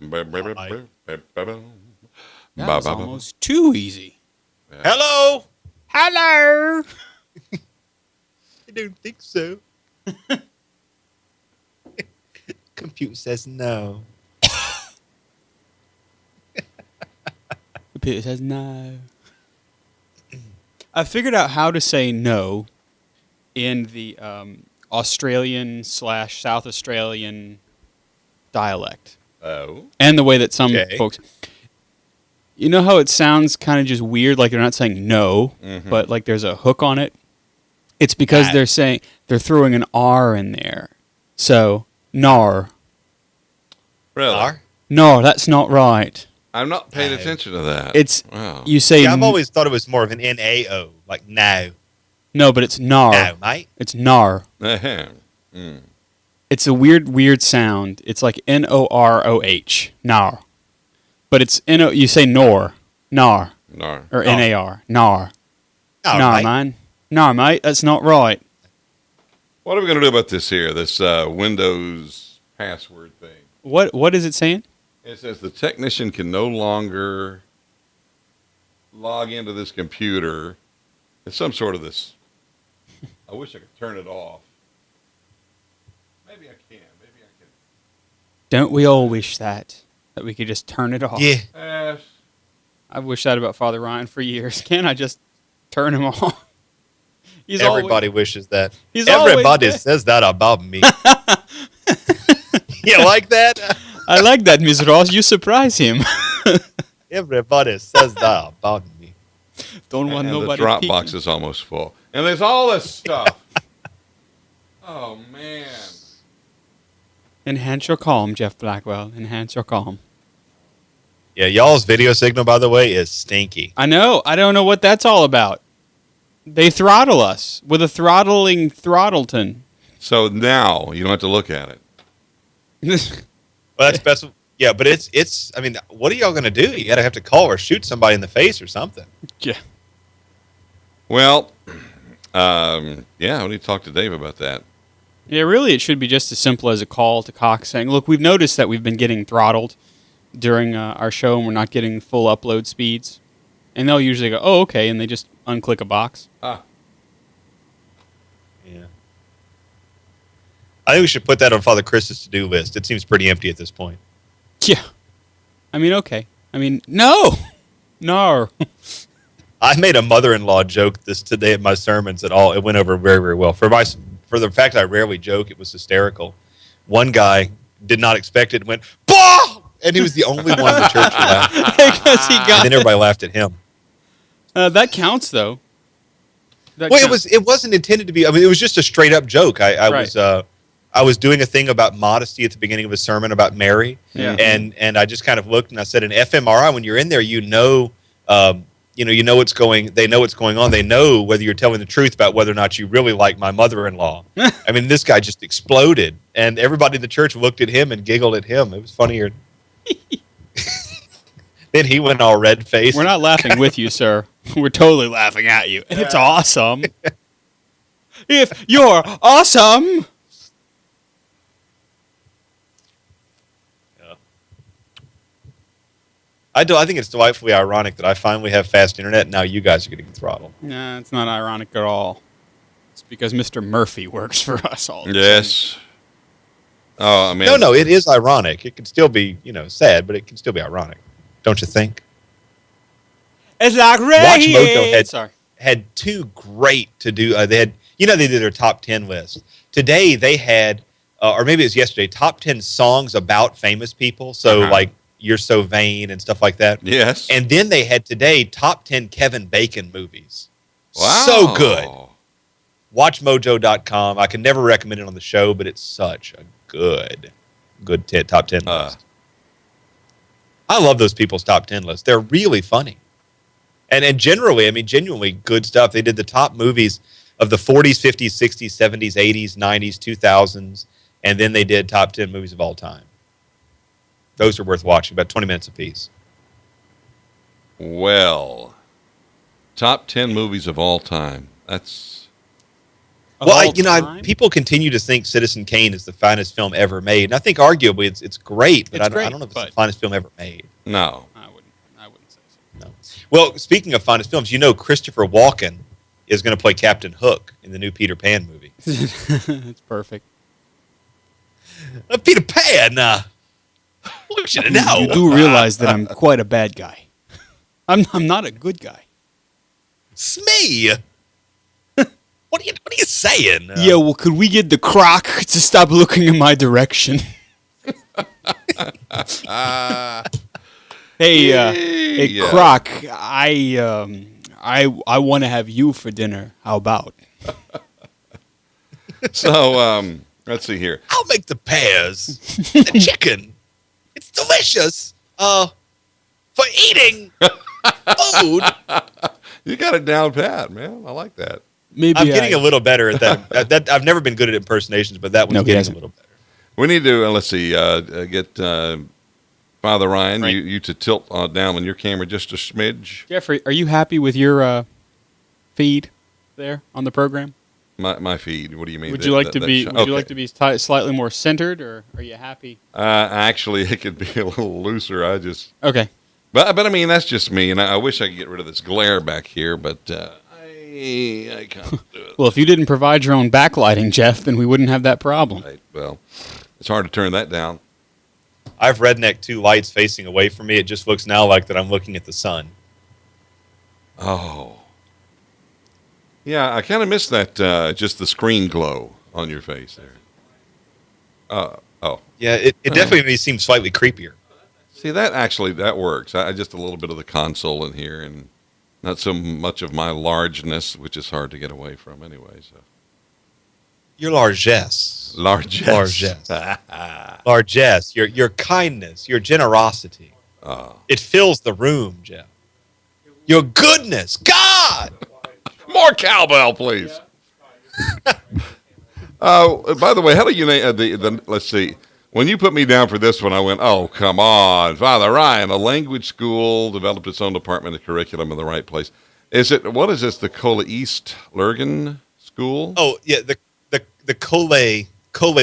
That was almost too easy. Yeah. Hello. Hello. I don't think so. Computer says no. Computer says no. I figured out how to say no in the Australian / South Australian dialect. Oh. And the way that some folks... You know how it sounds kind of just weird, like they're not saying no, but like there's a hook on it? It's because they're throwing an R in there. So, nar. Really? Nar? No, that's not right. I'm not paying attention to that. It's you say. Yeah, I've always thought it was more of an NAO, like now. No, but it's nar. No, mate. It's nar. It's a weird sound. It's like NOROH, nar. But it's you say nor, nar, or NAR, nar. Nar, man. Nar, mate. That's not right. What are we going to do about this here? This Windows password thing. What is it saying? It says the technician can no longer log into this computer. It's some sort of this. I wish I could turn it off. Maybe I can. Don't we all wish that we could just turn it off? Yeah. I've wished that about Father Ryan for years. Can't I just turn him off? Everybody wishes that. Everybody says that about me. You like that? I like that, Ms. Ross. You surprise him. Everybody says that about me. Don't want nobody. The Dropbox is almost full, and there's all this stuff. Oh man! Enhance your calm, Jeff Blackwell. Enhance your calm. Yeah, y'all's video signal, by the way, is stinky. I know. I don't know what that's all about. They throttle us with a throttling throttleton. So now you don't have to look at it. Well, that's best. Yeah, but it's. I mean, what are y'all gonna do? You gotta have to call or shoot somebody in the face or something. Yeah. Well, yeah. We need to talk to Dave about that. Yeah, really, it should be just as simple as a call to Cox saying, "Look, we've noticed that we've been getting throttled during our show, and we're not getting full upload speeds." And they'll usually go, "Oh, okay," and they just unclick a box. Yeah. I think we should put that on Father Chris's to-do list. It seems pretty empty at this point. Yeah. I mean, okay. I mean, no. I made a mother-in-law joke this today at my sermons at all. It went over very, very well. For the fact I rarely joke, it was hysterical. One guy did not expect it and went, "Bah!" And he was the only one in the church who laughed. Because he got and then everybody laughed at him. That counts, though. It wasn't intended to be. I mean, it was just a straight-up joke. I was doing a thing about modesty at the beginning of a sermon about Mary, and I just kind of looked and I said, "An fMRI, when you're in there, you know what's going. They know what's going on. They know whether you're telling the truth about whether or not you really like my mother-in-law." I mean, this guy just exploded, and everybody in the church looked at him and giggled at him. It was funnier. Then he went all red-faced. We're not laughing with you, sir. We're totally laughing at you. It's awesome. If you're awesome. I think it's delightfully ironic that I finally have fast internet and now you guys are getting throttled. Nah, it's not ironic at all. It's because Mr. Murphy works for us all. Yes. Oh, I mean. No, it is ironic. It can still be, sad, but it can still be ironic. Don't you think? It's like rain. Watch Mojo had two great to do. They did their top 10 list. Today they had, or maybe it was yesterday, top 10 songs about famous people. So like, You're So Vain and stuff like that. Yes. And then they had today top 10 Kevin Bacon movies. Wow. So good. WatchMojo.com. I can never recommend it on the show, but it's such a good top 10 list. I love those people's top 10 lists. They're really funny. And generally, I mean, genuinely good stuff. They did the top movies of the 40s, 50s, 60s, 70s, 80s, 90s, 2000s, and then they did top 10 movies of all time. Those are worth watching, about 20 minutes apiece. Well, top 10 movies of all time. People continue to think Citizen Kane is the finest film ever made, and I think arguably it's great, but I don't know if it's the finest film ever made. No, I wouldn't say so. No. Well, speaking of finest films, Christopher Walken is going to play Captain Hook in the new Peter Pan movie. It's perfect. Peter Pan. What you know? You do realize that I'm quite a bad guy. I'm not a good guy. Smee. What are you saying? Yeah, well, could we get the croc to stop looking in my direction? Hey, Croc, I want to have you for dinner. How about? So, let's see here. I'll make the pears. The chicken. It's delicious. For eating food. You got it down pat, man. I like that. Maybe I'm getting a little better at that. I've never been good at impersonations, but that one's getting a little better. We need to let's see. Get Father Ryan. Right. You to tilt down on your camera just a smidge. Jeffrey, are you happy with your feed there on the program? My feed. What do you mean? Would you like to be slightly more centered, or are you happy? Actually, it could be a little looser. Okay. But I mean that's just me, and I wish I could get rid of this glare back here, but. I can't do it. Well, if you didn't provide your own backlighting, Jeff, then we wouldn't have that problem. Right. Well, it's hard to turn that down. I've rednecked two lights facing away from me. It just looks now like that I'm looking at the sun. Oh. Yeah, I kind of miss that, just the screen glow on your face there. Oh. Yeah, it definitely seems slightly creepier. See, that works. I just a little bit of the console in here and not so much of my largeness, which is hard to get away from anyway. So, your largesse, your kindness, your generosity. It fills the room, Jeff. Your goodness, God. More cowbell, please. By the way, how do you name let's see. When you put me down for this one, I went, oh, come on. Father Ryan, a language school, developed its own department of curriculum in the right place. What is this, the Cola East Lurgan School? Oh, yeah, the Cole Lurgan. Cole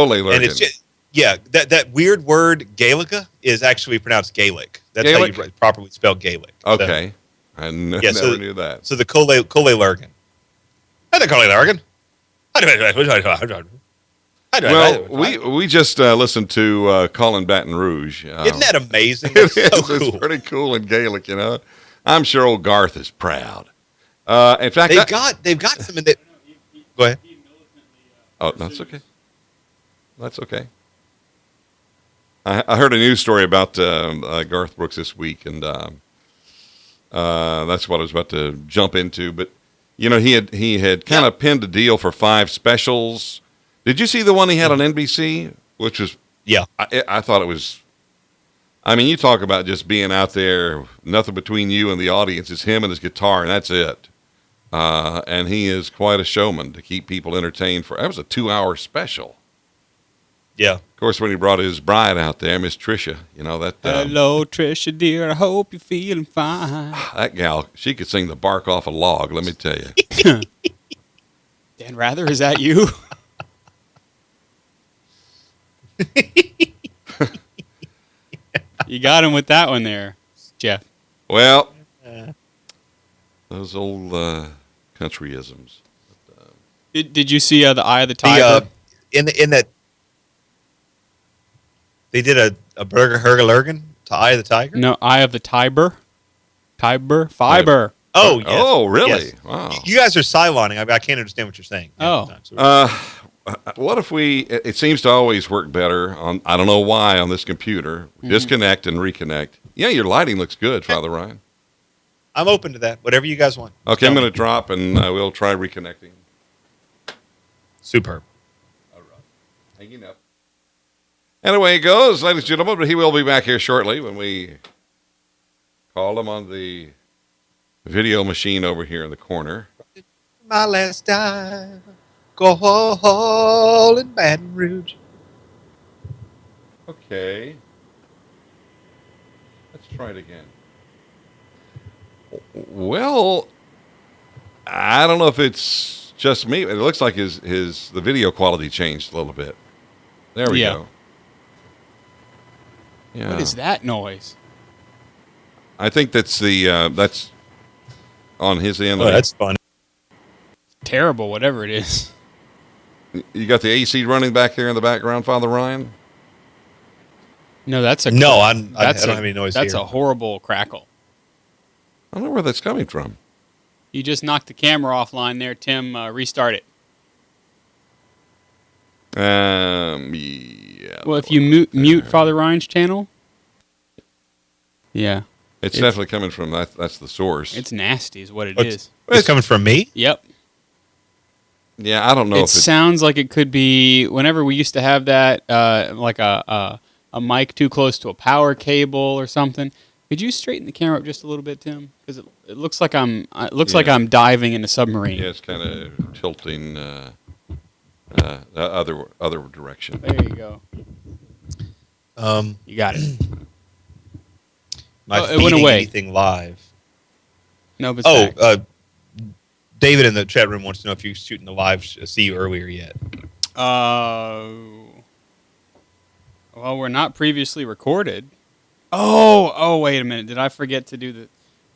Lurgan. And it's just, that weird word Gaelica is actually pronounced Gaelic. That's Gaelic? How you properly spell Gaelic. Okay. So, I never knew that. So the Cole Lurgan. Hi, the Cole Lurgan. Well, we just listened to Colin Baton Rouge. Isn't that amazing? That's so cool. It's pretty cool in Gaelic, I'm sure old Garth is proud. In fact, they've got some in the. Go ahead. Oh, that's okay. That's okay. I heard a news story about Garth Brooks this week, and that's what I was about to jump into. But he had kind of pinned a deal for 5 specials. Did you see the one he had on NBC? Which was, I thought it was, I mean, you talk about just being out there, nothing between you and the audience. It's him and his guitar, and that's it. And he is quite a showman to keep people entertained that was a 2-hour special. Yeah. Of course, when he brought his bride out there, Miss Tricia, that. Hello, Tricia, dear, I hope you're feeling fine. That gal, she could sing the bark off a log, let me tell you. Dan Rather, is that you? You got him with that one there, Jeff. Well, those old countryisms. Did you see the Eye of the Tiger? In that they did a Burger Hergelurgen to Eye of the Tiger? No, Eye of the Tiber. Fiber. Oh, yes. Oh, really? Yes. Wow. You guys are Cyloning. I can't understand what you're saying. What if it seems to always work better on, I don't know why, on this computer. Disconnect and reconnect. Yeah, your lighting looks good, Father Ryan. I'm open to that. Whatever you guys want. Okay, I'm going to drop and we'll try reconnecting. Superb. All right. Hanging up. And away it goes, ladies and gentlemen, but he will be back here shortly when we call him on the video machine over here in the corner. My last time. Go in Baton Rouge. Okay. Let's try it again. Well, I don't know if it's just me. It looks like the video quality changed a little bit. There we go. Yeah. What is that noise? I think that's that's on his end. Oh, that's fun. Terrible, whatever it is. You got the AC running back there in the background, Father Ryan? No, that's a I don't have any noise. That's here. a horrible crackle. I don't know where that's coming from. You just knocked the camera offline there, Tim. Restart it. Yeah. Well, if you mute Father Ryan's channel, yeah, it's definitely coming from that's the source. It's nasty, is what it is. It's coming from me. Yep. Yeah, I don't know. It sounds like it could be. Whenever we used to have that, like a mic too close to a power cable or something. Could you straighten the camera up just a little bit, Tim? Because it looks like like I'm diving in a submarine. Yeah, it's kind of tilting other direction. There you go. You got it. It went away. Anything live? No, but David in the chat room wants to know if you're shooting the live see you earlier yet. Well, we're not previously recorded. Oh, wait a minute. Did I forget to do the...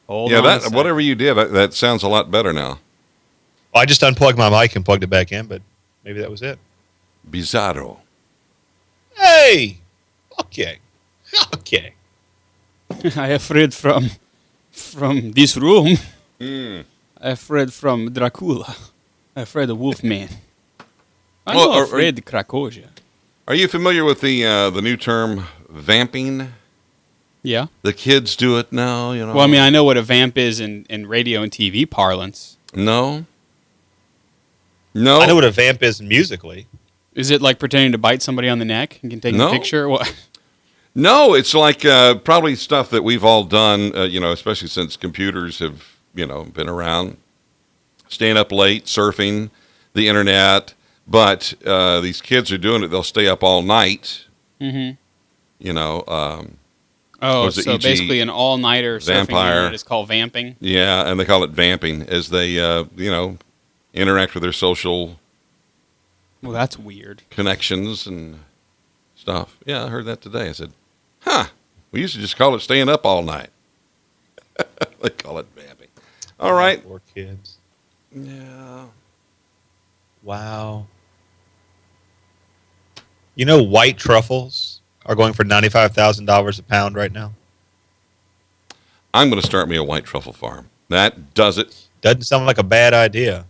Hold on whatever you did, that sounds a lot better now. Well, I just unplugged my mic and plugged it back in, but maybe that was it. Bizarro. Hey! Okay. I have read from this room. I've read from Dracula. I've read the Wolfman. I'm not afraid of Krakosia. Are you familiar with the new term vamping? Yeah. The kids do it now, you know. Well, I mean, I know what a vamp is in radio and TV parlance. No. I know what a vamp is musically. Is it like pretending to bite somebody on the neck and can take a picture? What? No, it's like probably stuff that we've all done, especially since computers have, been around. Staying up late, surfing, the internet. But these kids are doing it. They'll stay up all night. Mm-hmm. So basically an all-nighter surfing is called vamping? Yeah, and they call it vamping as they, interact with their social... Well, that's weird. Connections and stuff. Yeah, I heard that today. I said, we used to just call it staying up all night. They call it vamping. All right. Poor kids. Yeah. Wow. You know white truffles are going for $95,000 a pound right now? I'm going to start me a white truffle farm. That does it. Doesn't sound like a bad idea.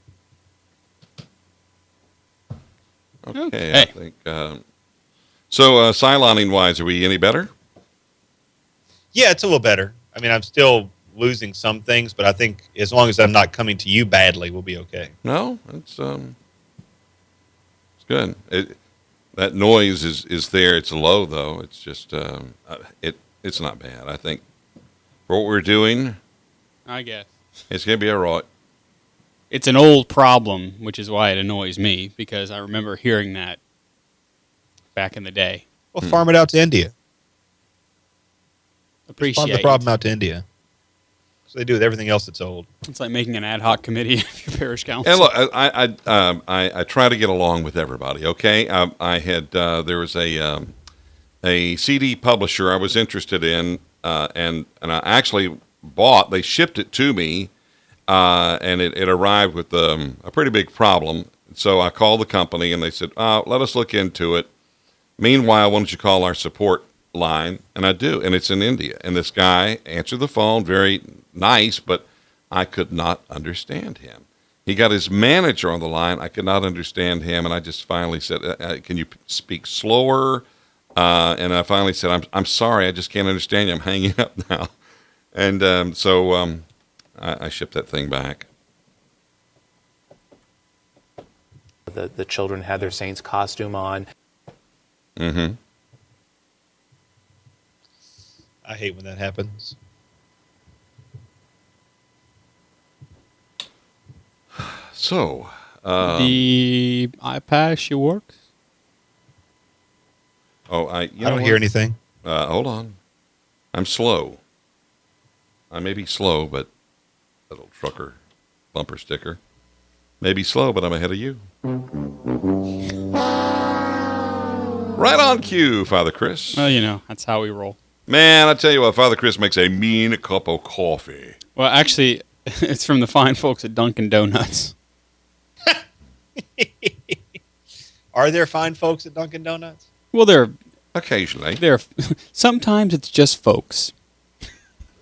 Okay. I think. So, siloning-wise, are we any better? Yeah, it's a little better. I mean, I'm still losing some things, but I think as long as I'm not coming to you badly, we'll be okay. No, it's good. That noise is there. It's low though. It's just it's not bad. I think for what we're doing, I guess it's gonna be all right. It's an old problem, which is why it annoys me because I remember hearing that back in the day. Well, farm it out to India. Appreciate farm the problem out to India. So they do with everything else that's old. It's like making an ad hoc committee of your parish council. And look, I try to get along with everybody. Okay, I had there was a CD publisher I was interested in, and I actually bought. They shipped it to me, and it arrived with a pretty big problem. So I called the company, and they said, "Let us look into it. Meanwhile, why don't you call our support line?" And I do, and it's in India. And this guy answered the phone, very nice, but I could not understand him. He got his manager on the line. I could not understand him, and I just finally said, "Can you speak slower?" And I finally said, "I'm sorry, I just can't understand you. I'm hanging up now." And so I shipped that thing back. The children had their Saints costume on. Mm-hmm. I hate when that happens. So, the iPad works. Oh, I don't hear anything. Hold on, I'm slow. I may be slow, but that little trucker bumper sticker. Maybe slow, but I'm ahead of you. Right on cue, Father Chris. Well, that's how we roll. Man, I tell you what, Father Chris makes a mean cup of coffee. Well, actually, it's from the fine folks at Dunkin' Donuts. Are there fine folks at Dunkin' Donuts? Well, occasionally. Sometimes it's just folks.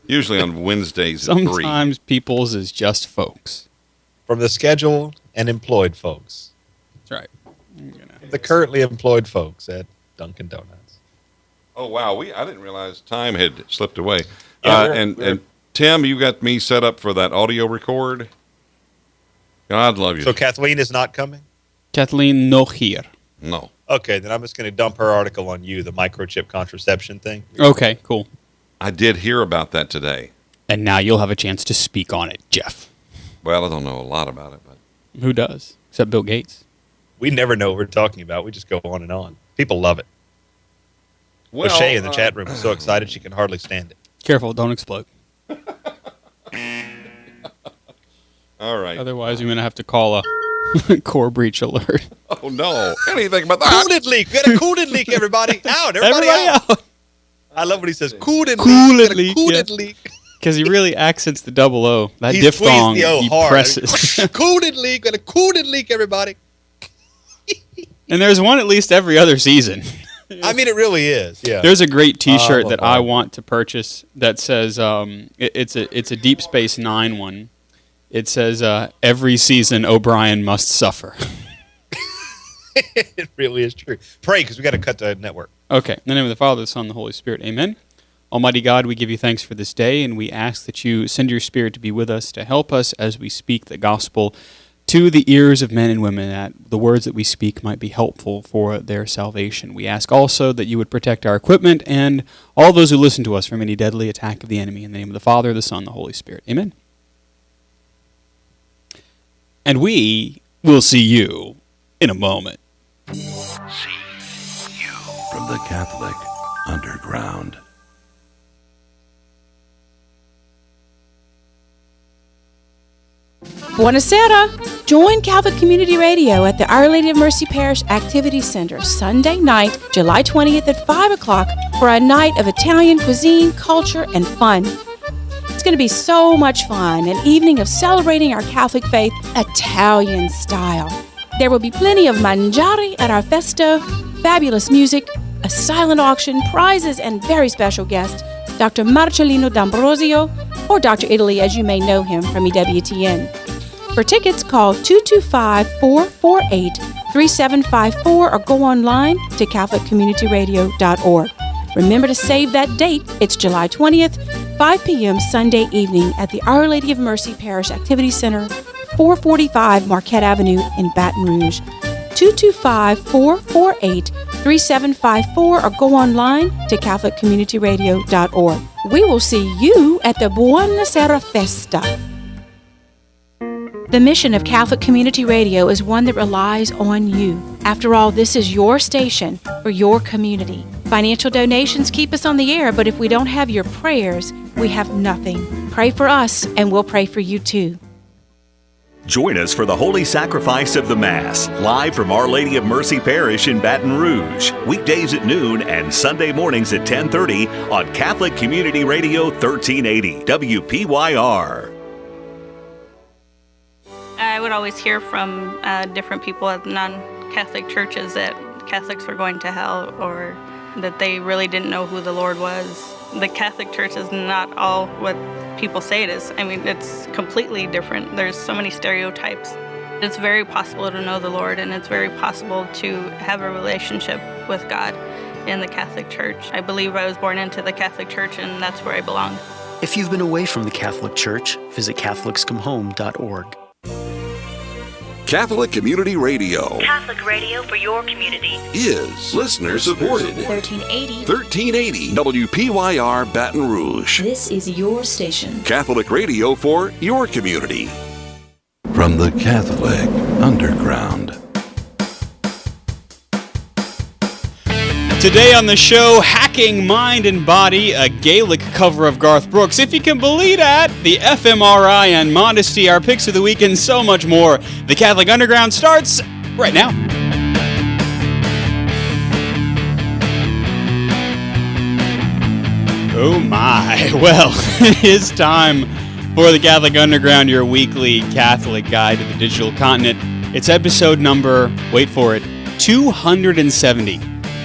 Usually on Wednesdays at 3. Sometimes people's is just folks. From the scheduled and employed folks. That's right. The currently employed folks at Dunkin' Donuts. Oh, wow. I didn't realize time had slipped away. And Tim, you got me set up for that audio record. God love you. So Kathleen is not coming? Kathleen no here. No. Okay, then I'm just going to dump her article on you, the microchip contraception thing. Okay, cool. I did hear about that today. And now you'll have a chance to speak on it, Jeff. Well, I don't know a lot about it, but who does? Except Bill Gates. We never know what we're talking about. We just go on and on. People love it. Well, O'Shea in the chat room is so excited she can hardly stand it. Careful, don't explode. All right. Otherwise, you're going to have to call a core breach alert. Oh, no. Anything about that. Coolant leak. We got a coolant leak, everybody. Out. Everybody out. I love when he says coolant leak. Coolant leak. Because he really accents the double O. That diphthong, he presses. Coolant leak. Got a coolant leak, everybody. And there's one at least every other season. I mean, it really is. Yeah. There's a great T-shirt that I want to purchase that says it's a Deep Space Nine one. It says every season O'Brien must suffer. It really is true. Pray, because we got to cut the network. Okay. In the name of the Father, the Son, and the Holy Spirit. Amen. Almighty God, we give you thanks for this day, and we ask that you send your Spirit to be with us, to help us as we speak the gospel to the ears of men and women, that the words that we speak might be helpful for their salvation. We ask also that you would protect our equipment and all those who listen to us from any deadly attack of the enemy. In the name of the Father, the Son, and the Holy Spirit. Amen. And we will see you in a moment. See you from the Catholic Underground. Buonasera! Join Catholic Community Radio at the Our Lady of Mercy Parish Activity Center Sunday night, July 20th at 5 o'clock for a night of Italian cuisine, culture, and fun. It's going to be so much fun, an evening of celebrating our Catholic faith Italian style. There will be plenty of mangiare at our festa, fabulous music, a silent auction, prizes, and very special guest, Dr. Marcellino D'Ambrosio, or Dr. Italy as you may know him from EWTN. For tickets, call 225-448-3754 or go online to CatholicCommunityRadio.org. Remember to save that date. It's July 20th, 5 p.m. Sunday evening at the Our Lady of Mercy Parish Activity Center, 445 Marquette Avenue in Baton Rouge. 225-448-3754 or go online to CatholicCommunityRadio.org. We will see you at the Buonasera Festa. The mission of Catholic Community Radio is one that relies on you. After all, this is your station for your community. Financial donations keep us on the air, but if we don't have your prayers, we have nothing. Pray for us, and we'll pray for you too. Join us for the Holy Sacrifice of the Mass, live from Our Lady of Mercy Parish in Baton Rouge, weekdays at noon and Sunday mornings at 10:30 on Catholic Community Radio 1380 WPYR. I would always hear from different people at non-Catholic churches that Catholics were going to hell or that they really didn't know who the Lord was. The Catholic Church is not all what people say it is. I mean, it's completely different. There's so many stereotypes. It's very possible to know the Lord, and it's very possible to have a relationship with God in the Catholic Church. I believe I was born into the Catholic Church, and that's where I belong. If you've been away from the Catholic Church, visit CatholicsComeHome.org. Catholic Community Radio. Catholic radio for your community. Is listener supported. 1380 WPYR Baton Rouge. This is your station. Catholic radio for your community. From the Catholic Underground. Today on the show, Hacking Mind and Body, a Gaelic cover of Garth Brooks. If you can believe that, the FMRI and Modesty, our picks of the week, and so much more. The Catholic Underground starts right now. Oh my. Well, it is time for the Catholic Underground, your weekly Catholic guide to the digital continent. It's episode number, wait for it, 270.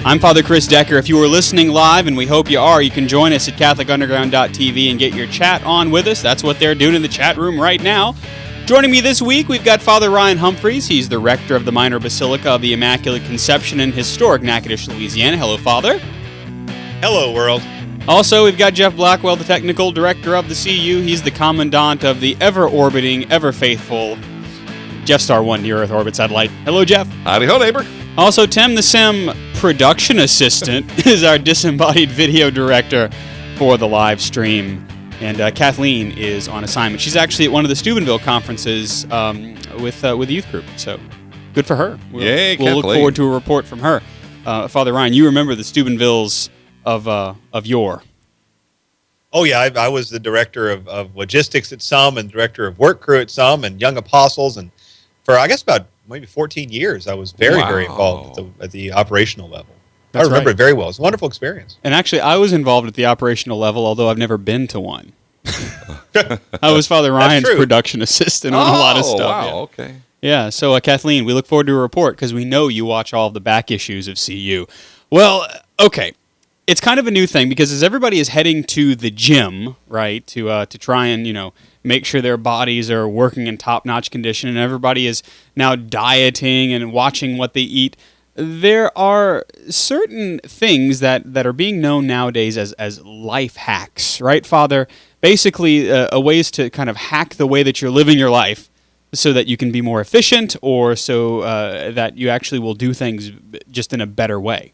I'm Father Chris Decker. If you are listening live, and we hope you are, you can join us at CatholicUnderground.tv and get your chat on with us. That's what they're doing in the chat room right now. Joining me this week, we've got Father Ryan Humphreys. He's the rector of the Minor Basilica of the Immaculate Conception in historic Natchitoches, Louisiana. Hello, Father. Hello, world. Also, we've got Jeff Blackwell, the technical director of the CU. He's the commandant of the ever-orbiting, ever-faithful Jeffstar 1 near Earth orbit satellite. Hello, Jeff. Howdy ho, neighbor. Also, Tim the Sim, production assistant, is our disembodied video director for the live stream. And Kathleen is on assignment. She's actually at one of the Steubenville conferences with the youth group. So, good for her. We'll look forward to a report from her. Father Ryan, you remember the Steubenvilles of yore. Oh, yeah. I was the director of logistics at some and director of work crew at some and young apostles. And for, I guess, about maybe 14 years, I was very involved at the operational level. I remember it very well. It's a wonderful experience. And actually, I was involved at the operational level, although I've never been to one. I was Father Ryan's production assistant on a lot of stuff. Wow, yeah. Okay. Yeah, so Kathleen, we look forward to a report because we know you watch all of the back issues of CU. Well, okay. It's kind of a new thing because as everybody is heading to the gym, right, to try and, make sure their bodies are working in top-notch condition, and everybody is now dieting and watching what they eat, there are certain things that are being known nowadays as life hacks, right, Father? Basically, ways to kind of hack the way that you're living your life so that you can be more efficient or so that you actually will do things just in a better way.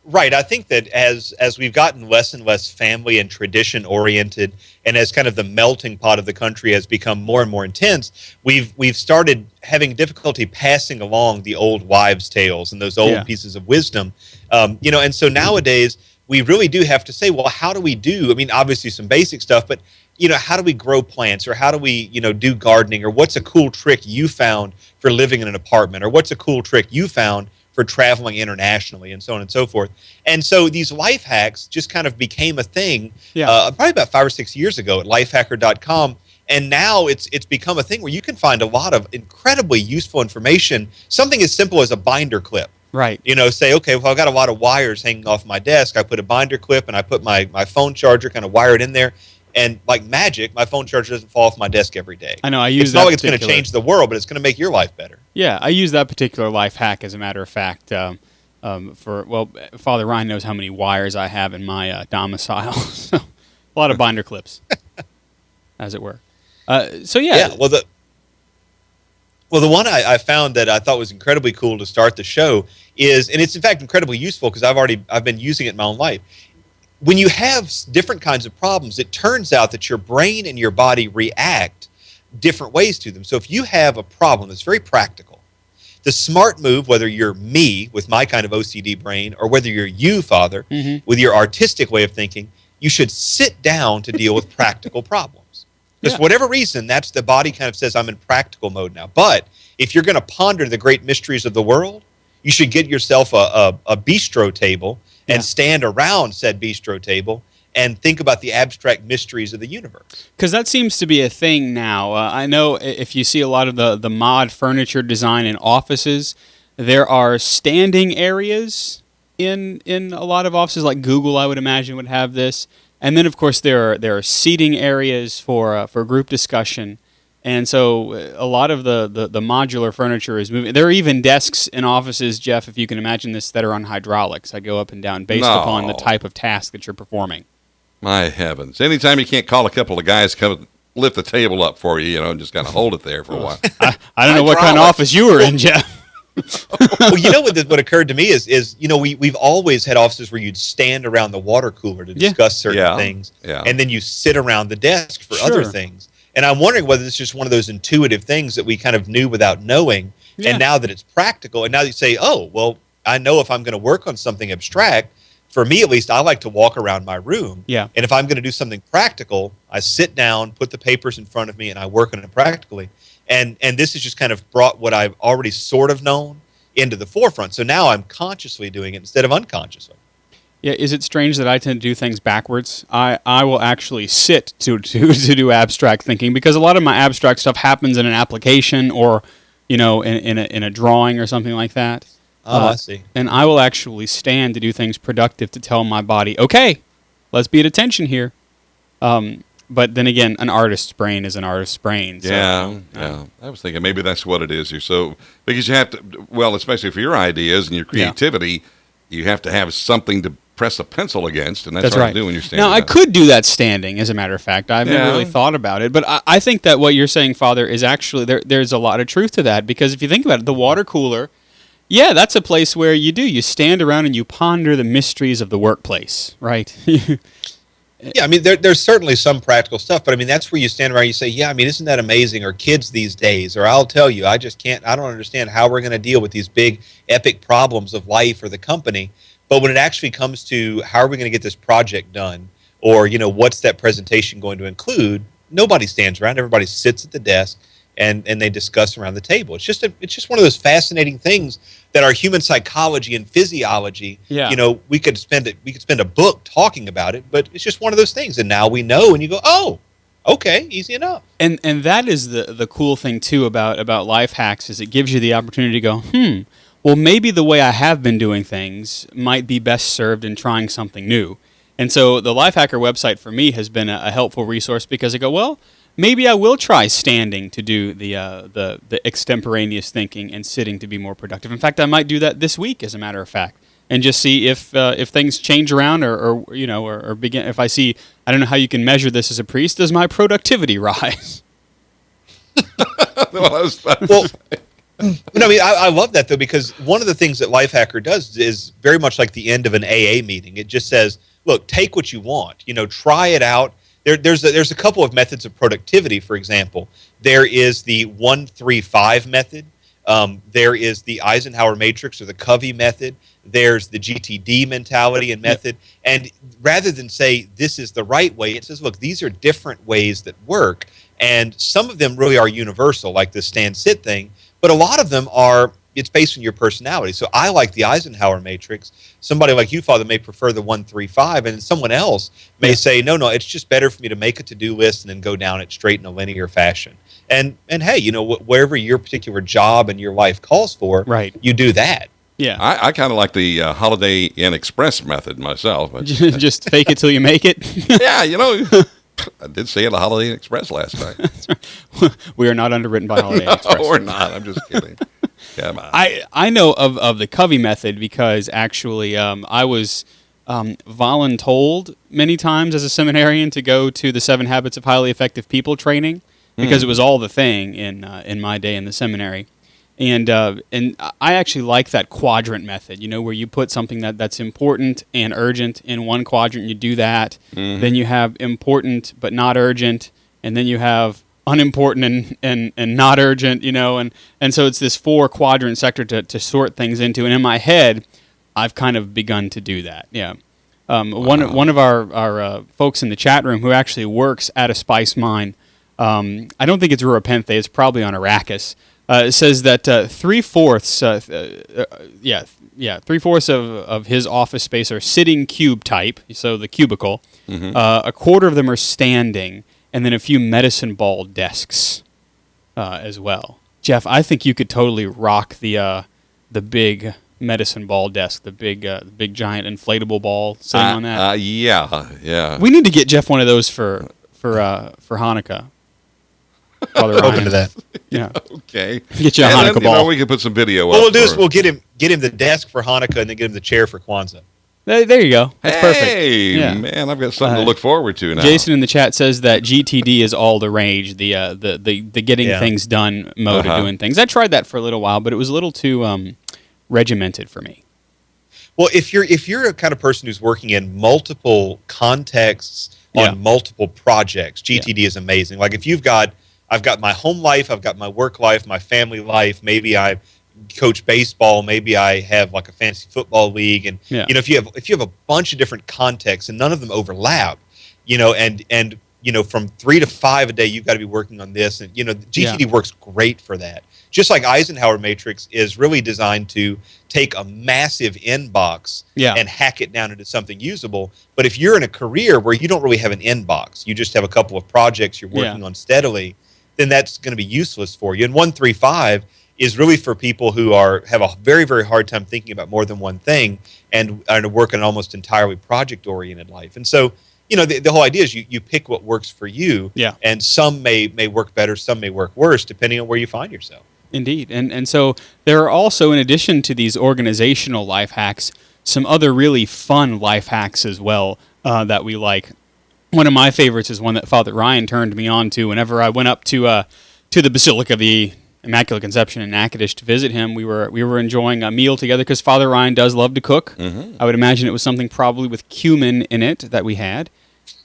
Right. I think that as we've gotten less and less family and tradition oriented, and as kind of the melting pot of the country has become more and more intense, we've started having difficulty passing along the old wives' tales and those old pieces of wisdom. And so nowadays we really do have to say, well, how do we do? I mean, obviously some basic stuff, but how do we grow plants, or how do we do gardening, or what's a cool trick you found for living in an apartment, or what's a cool trick you found for traveling internationally, and so on and so forth. And so these life hacks just kind of became a thing probably about 5 or 6 years ago at lifehacker.com. And now it's become a thing where you can find a lot of incredibly useful information, something as simple as a binder clip. Right. Say, okay, well, I've got a lot of wires hanging off my desk. I put a binder clip and I put my phone charger, kind of wired in there. And like magic, my phone charger doesn't fall off my desk every day. I know. I use It's not like it's going to change the world, but it's going to make your life better. Yeah, I use that particular life hack, as a matter of fact. Father Ryan knows how many wires I have in my domicile. So, a lot of binder clips, as it were. Yeah. Well, the one I found that I thought was incredibly cool to start the show is, and it's in fact incredibly useful because I've been using it in my own life. When you have different kinds of problems, it turns out that your brain and your body react different ways to them. So if you have a problem that's very practical, the smart move, whether you're me with my kind of OCD brain, or whether you're you, Father, with your artistic way of thinking, you should sit down to deal with practical problems. Because for whatever reason, that's the body kind of says, I'm in practical mode now. But if you're going to ponder the great mysteries of the world, you should get yourself a bistro table and stand around said bistro table and think about the abstract mysteries of the universe. Because that seems to be a thing now. I know if you see a lot of the mod furniture design in offices, there are standing areas in a lot of offices, like Google, I would imagine, would have this. And then, of course, there are seating areas for group discussion. And so a lot of the modular furniture is moving. There are even desks in offices, Jeff, if you can imagine this, that are on hydraulics. I go up and down based upon the type of task that you're performing. My heavens. Anytime you can't call a couple of guys come lift the table up for you, and just kind of hold it there for a while. I don't know what kind of office you were in, Jeff. Well, what occurred to me is we've always had offices where you'd stand around the water cooler to discuss certain things, and then you sit around the desk for other things. And I'm wondering whether it's just one of those intuitive things that we kind of knew without knowing, and now that it's practical, and now you say, oh, well, I know if I'm going to work on something abstract, for me at least, I like to walk around my room. Yeah. And if I'm going to do something practical, I sit down, put the papers in front of me, and I work on it practically. And this has just kind of brought what I've already sort of known into the forefront. So now I'm consciously doing it instead of unconsciously. Yeah, is it strange that I tend to do things backwards? I will actually sit to do abstract thinking, because a lot of my abstract stuff happens in an application or, in a drawing or something like that. Oh, I see. And I will actually stand to do things productive to tell my body, okay, let's be at attention here. But then again, an artist's brain is an artist's brain. So, yeah. I was thinking maybe that's what it is. Because you have to, well, especially for your ideas and your creativity, you have to have something to press a pencil against, and that's hard right. to do when you're standing. Now, I could do that standing, as a matter of fact. I've never really thought about it. But I think that what you're saying, Father, is actually, there's a lot of truth to that. Because if you think about it, the water cooler, that's a place where you stand around and you ponder the mysteries of the workplace, right? Yeah, I mean, there's certainly some practical stuff, but I mean, that's where you stand around and you say, yeah, I mean, isn't that amazing? Or kids these days, or I'll tell you, I don't understand how we're going to deal with these big, epic problems of life or the company. But when it actually comes to how are we going to get this project done, or, what's that presentation going to include, nobody stands around. Everybody sits at the desk and they discuss around the table. It's just one of those fascinating things that our human psychology and physiology, we could spend a book talking about it, but it's just one of those things. And now we know, and you go, oh, okay, easy enough. And that is the cool thing too about life hacks, is it gives you the opportunity to go, well, maybe the way I have been doing things might be best served in trying something new. And so the Lifehacker website for me has been a helpful resource, because I go, well, maybe I will try standing to do the extemporaneous thinking and sitting to be more productive. In fact, I might do that this week, as a matter of fact, and just see if things change around or begin. If I see, I don't know how you can measure this as a priest. Does my productivity rise? I love that though, because one of the things that Lifehacker does is very much like the end of an AA meeting. It just says, look, take what you want. Try it out. There's a couple of methods of productivity. For example, there is the 1-3-5 method. There is the Eisenhower matrix, or the Covey method. There's the GTD mentality and method. And rather than say this is the right way, it says, look, these are different ways that work. And some of them really are universal, like the stand-sit thing. But a lot of them it's based on your personality. So I like the Eisenhower matrix. Somebody like you, Father, may prefer the 1-3-5, and someone else may say, no, it's just better for me to make a to-do list and then go down it straight in a linear fashion. And hey, wherever your particular job and your life calls for, you do that. Yeah, I kind of like the Holiday Inn Express method myself. But just fake it till you make it. Yeah, I did say it at Holiday Inn Express last night. We are not underwritten by Holiday Inn Express. No, we're not. I'm just kidding. Come on. I know of the Covey method, because actually I was voluntold many times as a seminarian to go to the 7 Habits of Highly Effective People training, because it was all the thing in my day in the seminary. And I actually like that quadrant method, where you put something that's important and urgent in one quadrant, you do that. Mm-hmm. Then you have important but not urgent, and then you have unimportant and not urgent, and so it's this 4-quadrant sector to sort things into. And in my head, I've kind of begun to do that. Yeah. One of our folks in the chat room who actually works at a spice mine, I don't think it's Ruapenthe, it's probably on Arrakis. Says that 3/4 of his office space are sitting cube type, so the cubicle. Mm-hmm. A quarter of them are standing, and then a few medicine ball desks as well. Jeff, I think you could totally rock the big medicine ball desk, the big giant inflatable ball sitting on that. Yeah. We need to get Jeff one of those for Hanukkah. Open to that. Yeah. Okay. Get you a Hanukkah ball. We can put some video. What we'll do is we'll get him the desk for Hanukkah, and then get him the chair for Kwanzaa. There you go. That's perfect. Hey, man, I've got something to look forward to now. Jason in the chat says that GTD is all the rage, the getting things done mode of doing things. I tried that for a little while, but it was a little too regimented for me. Well, if you're a kind of person who's working in multiple contexts on multiple projects, GTD is amazing. Like if I've got my home life, I've got my work life, my family life. Maybe I coach baseball. Maybe I have like a fantasy football league, and if you have a bunch of different contexts and none of them overlap, and from 3 to 5 a day, you've got to be working on this, and GTD works great for that. Just like Eisenhower Matrix is really designed to take a massive inbox and hack it down into something usable. But if you're in a career where you don't really have an inbox, you just have a couple of projects you're working on steadily, then that's going to be useless for you. And 135 is really for people who have a very, very hard time thinking about more than one thing and work in an almost entirely project-oriented life. And so, the whole idea is you pick what works for you, and some may work better, some may work worse, depending on where you find yourself. Indeed. And so there are also, in addition to these organizational life hacks, some other really fun life hacks as well that we like. One of my favorites is one that Father Ryan turned me on to whenever I went up to the Basilica of the Immaculate Conception in Natchitoches to visit him. We were enjoying a meal together because Father Ryan does love to cook. Mm-hmm. I would imagine it was something probably with cumin in it that we had.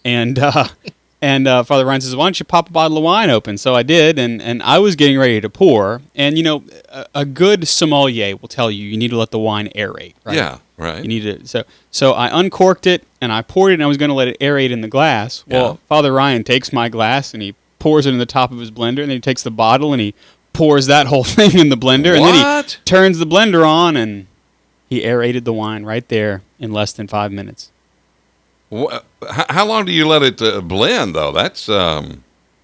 And Father Ryan says, "Why don't you pop a bottle of wine open?" So I did, and I was getting ready to pour. And a good sommelier will tell you need to let the wine aerate. Right? Yeah, right. You need to. So I uncorked it and I poured it, and I was going to let it aerate in the glass. Well, Father Ryan takes my glass and he pours it in the top of his blender, and then he takes the bottle and he pours that whole thing in the blender, and then he turns the blender on, and he aerated the wine right there in less than 5 minutes. How long do you let it blend, though? That's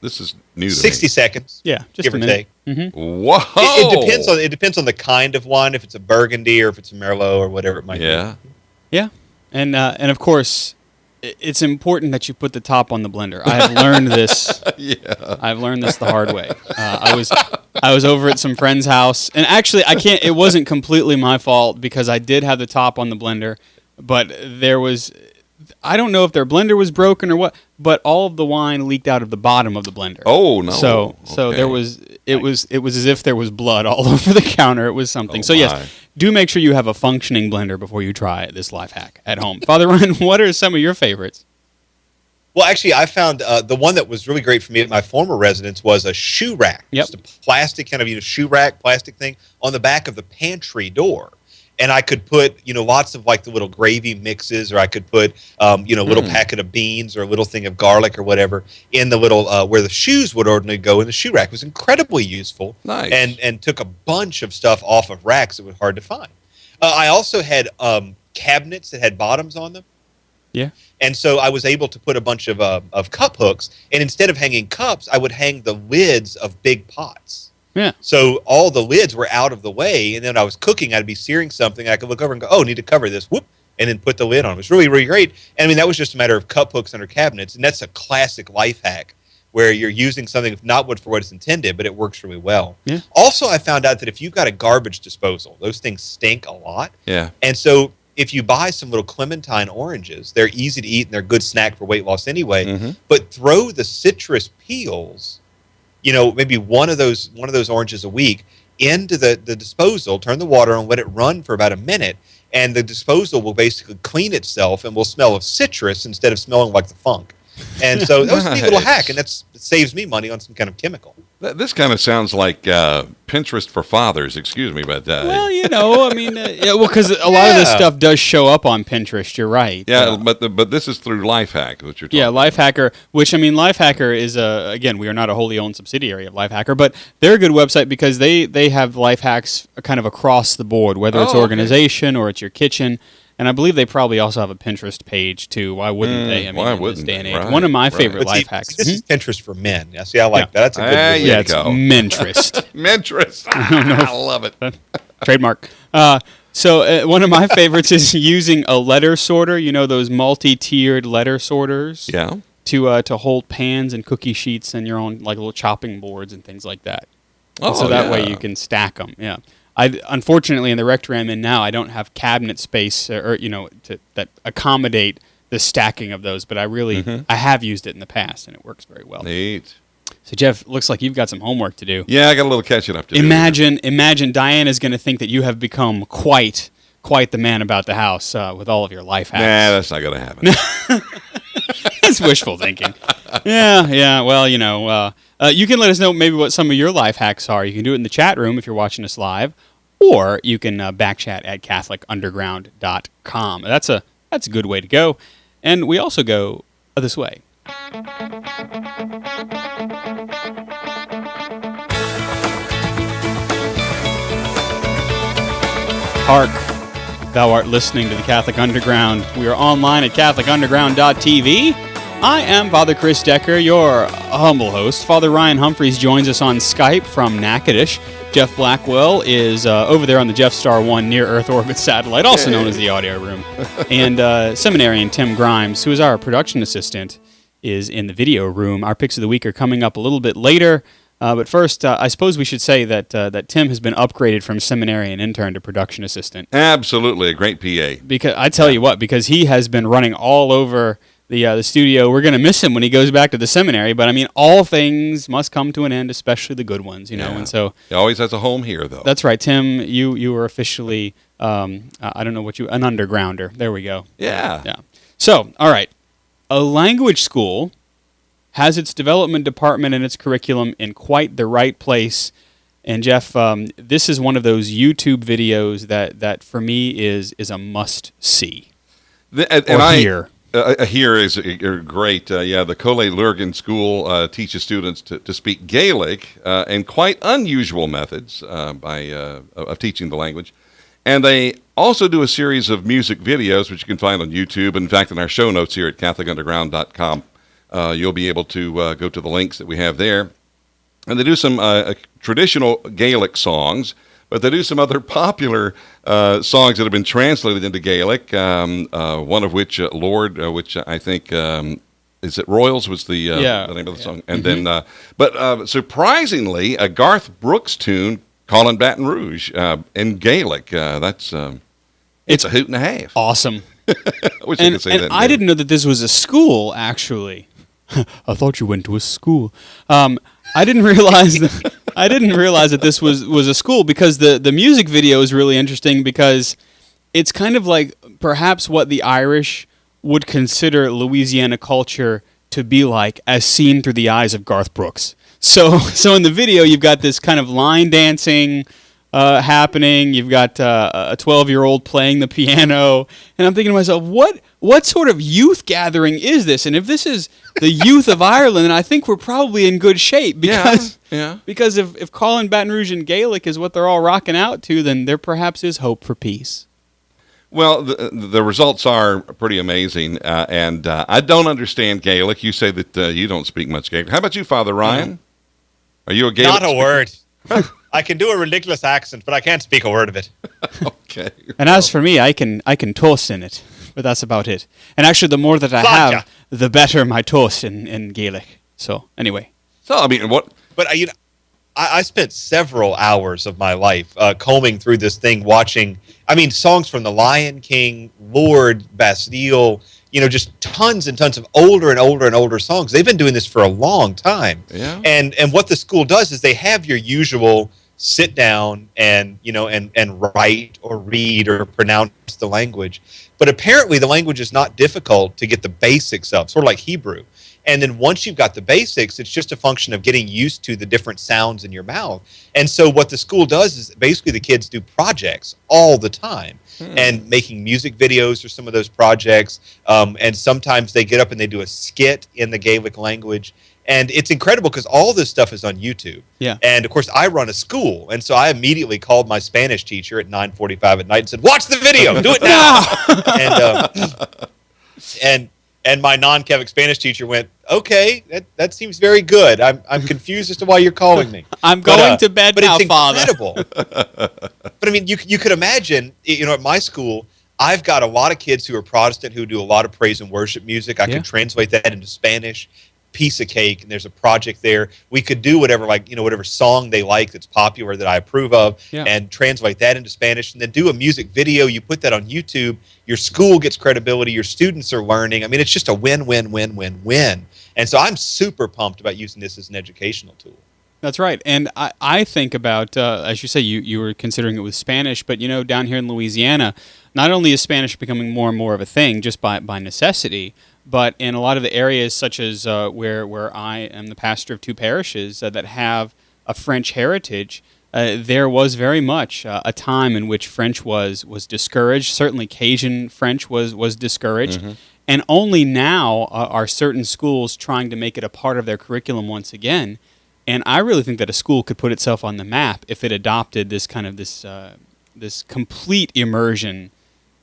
this is new to 60 me. seconds. Yeah, just give a or minute. take. Mm-hmm. Whoa! It depends on the kind of wine. If it's a Burgundy or if it's a Merlot or whatever it might be. Yeah, and of course, it's important that you put the top on the blender. I have learned this. I've learned this the hard way. I was over at some friend's house, and actually, it wasn't completely my fault because I did have the top on the blender, but there was. I don't know if their blender was broken or what, but all of the wine leaked out of the bottom of the blender. Oh no! So there was it was as if there was blood all over the counter. It was something. Yes, do make sure you have a functioning blender before you try this life hack at home. Father Ryan, what are some of your favorites? Well, actually, I found the one that was really great for me at my former residence was a shoe rack. Just a plastic kind of shoe rack, plastic thing on the back of the pantry door. And I could put, lots of like the little gravy mixes, or I could put, little packet of beans or a little thing of garlic or whatever in the little where the shoes would ordinarily go in the shoe rack. It was incredibly useful. Nice. And took a bunch of stuff off of racks that was hard to find. I also had cabinets that had bottoms on them. Yeah. And so I was able to put a bunch of cup hooks, and instead of hanging cups, I would hang the lids of big pots. Yeah. So all the lids were out of the way, and then I was cooking. I'd be searing something. I could look over and go, "Oh, need to cover this." Whoop, and then put the lid on. It was really, really great. And I mean, that was just a matter of cup hooks under cabinets, and that's a classic life hack where you're using something not for what it's intended, but it works really well. Yeah. Also, I found out that if you've got a garbage disposal, those things stink a lot. Yeah. And so if you buy some little clementine oranges, they're easy to eat and they're a good snack for weight loss anyway. Mm-hmm. But throw the citrus peels. Maybe one of those oranges a week into the disposal, turn the water on, let it run for about a minute, and the disposal will basically clean itself and will smell of citrus instead of smelling like the funk. And so that was a neat little hack, and it saves me money on some kind of chemical. This kind of sounds like Pinterest for fathers. Excuse me, but well, I mean, because a lot of this stuff does show up on Pinterest. You're right. Yeah, but this is through Lifehack, what you're talking about. Yeah, Lifehacker. Which I mean, Lifehacker is again, we are not a wholly owned subsidiary of Lifehacker, but they're a good website because they have life hacks kind of across the board, whether it's organization or it's your kitchen. And I believe they probably also have a Pinterest page, too. Why wouldn't they? I mean, in this day and age. Right, one of my favorite life hacks. This is Pinterest for men. Yeah, see, I like that. That's a good way Yeah, it's Minterest. Minterest. I love it. Trademark. So one of my favorites is using a letter sorter. Those multi-tiered letter sorters. Yeah. To hold pans and cookie sheets and your own like little chopping boards and things like that. So that way you can stack them. Yeah. Unfortunately, in the rectory I'm in now, I don't have cabinet space that accommodate the stacking of those. But I have used it in the past, and it works very well. Neat. So, Jeff, looks like you've got some homework to do. Yeah, I got a little catching up to do. Imagine Diana's going to think that you have become quite the man about the house with all of your life hacks. Nah, that's not going to happen. That's wishful thinking. Yeah. Well, you can let us know maybe what some of your life hacks are. You can do it in the chat room if you're watching us live, or you can backchat at CatholicUnderground.com. That's a good way to go. And we also go this way. Hark, thou art listening to the Catholic Underground. We are online at CatholicUnderground.tv. I am Father Chris Decker, your humble host. Father Ryan Humphreys joins us on Skype from Natchitoches. Jeff Blackwell is over there on the Jeff Star 1 near Earth orbit satellite, also known as the audio room. And seminarian Tim Grimes, who is our production assistant, is in the video room. Our picks of the week are coming up a little bit later. But first, I suppose we should say that Tim has been upgraded from seminarian intern to production assistant. Absolutely, a great PA. Because I tell you what, because he has been running all over the studio. We're going to miss him when he goes back to the seminary, but I mean, all things must come to an end, especially the good ones, you know. And so he always has a home here, though. That's right, Tim. You were officially I don't know what an undergrounder. There we go. Yeah. So, all right, a language school has its development department and its curriculum in quite the right place. And Jeff, this is one of those YouTube videos that for me is a must see. Here is great. The Cole Lurgan School teaches students to speak Gaelic and quite unusual methods of teaching the language. And they also do a series of music videos, which you can find on YouTube. In fact, in our show notes here at CatholicUnderground.com, you'll be able to go to the links that we have there. And they do some traditional Gaelic songs, but they do some other popular songs that have been translated into Gaelic, one of which, Lord, which I think, is it Royals was the name of the song. And then, but surprisingly, a Garth Brooks tune, Callin' Baton Rouge, in Gaelic. It's a hoot and a half. Awesome. I wish I could say that. I didn't know that this was a school, actually. I thought you went to a school. I didn't realize that this was a school, because the music video is really interesting, because it's kind of like perhaps what the Irish would consider Louisiana culture to be like, as seen through the eyes of Garth Brooks. So in the video, you've got this kind of line dancing happening. You've got a 12-year-old playing the piano, and I'm thinking to myself, what sort of youth gathering is this? And if this is the youth of Ireland, then I think we're probably in good shape, because if Callin' Baton Rouge in Gaelic is what they're all rocking out to, then there perhaps is hope for peace. Well, the results are pretty amazing, and I don't understand Gaelic. You say that you don't speak much Gaelic. How about you, Father Ryan? Are you a Gaelic? Not a word. I can do a ridiculous accent, but I can't speak a word of it. Okay. And as for me, I can toast in it, but that's about it. And actually, the more that I have, the better my toast in Gaelic. So anyway. So I mean, what? But I spent several hours of my life combing through this thing, watching. I mean, songs from The Lion King, Lord, Bastille. Just tons and tons of older and older and older songs. They've been doing this for a long time. Yeah. And what the school does is they have your usual sit down and write or read or pronounce the language. But apparently the language is not difficult to get the basics of, sort of like Hebrew. And then once you've got the basics, it's just a function of getting used to the different sounds in your mouth. And so what the school does is basically the kids do projects all the time. And making music videos for some of those projects. And sometimes they get up and they do a skit in the Gaelic language. And it's incredible because all this stuff is on YouTube. Yeah. And, of course, I run a school. And so I immediately called my Spanish teacher at 9:45 at night and said, watch the video. Do it now. And my non-Catholic Spanish teacher went, okay, that seems very good. I'm confused as to why you're calling me. I'm going to bed now, Father. But it's incredible. But I mean, you could imagine, at my school, I've got a lot of kids who are Protestant who do a lot of praise and worship music. I could translate that into Spanish. Piece of cake, and there's a project there. We could do whatever song they like that's popular that I approve of, and translate that into Spanish, and then do a music video. You put that on YouTube. Your school gets credibility. Your students are learning. I mean, it's just a win-win-win-win-win. And so I'm super pumped about using this as an educational tool. That's right. And I think about, as you say, you were considering it with Spanish, but, down here in Louisiana, not only is Spanish becoming more and more of a thing just by necessity, but in a lot of the areas such as where I am the pastor of two parishes that have a French heritage, there was very much a time in which French was discouraged. Certainly Cajun French was discouraged. Mm-hmm. And only now are certain schools trying to make it a part of their curriculum once again. And I really think that a school could put itself on the map if it adopted this kind of this complete immersion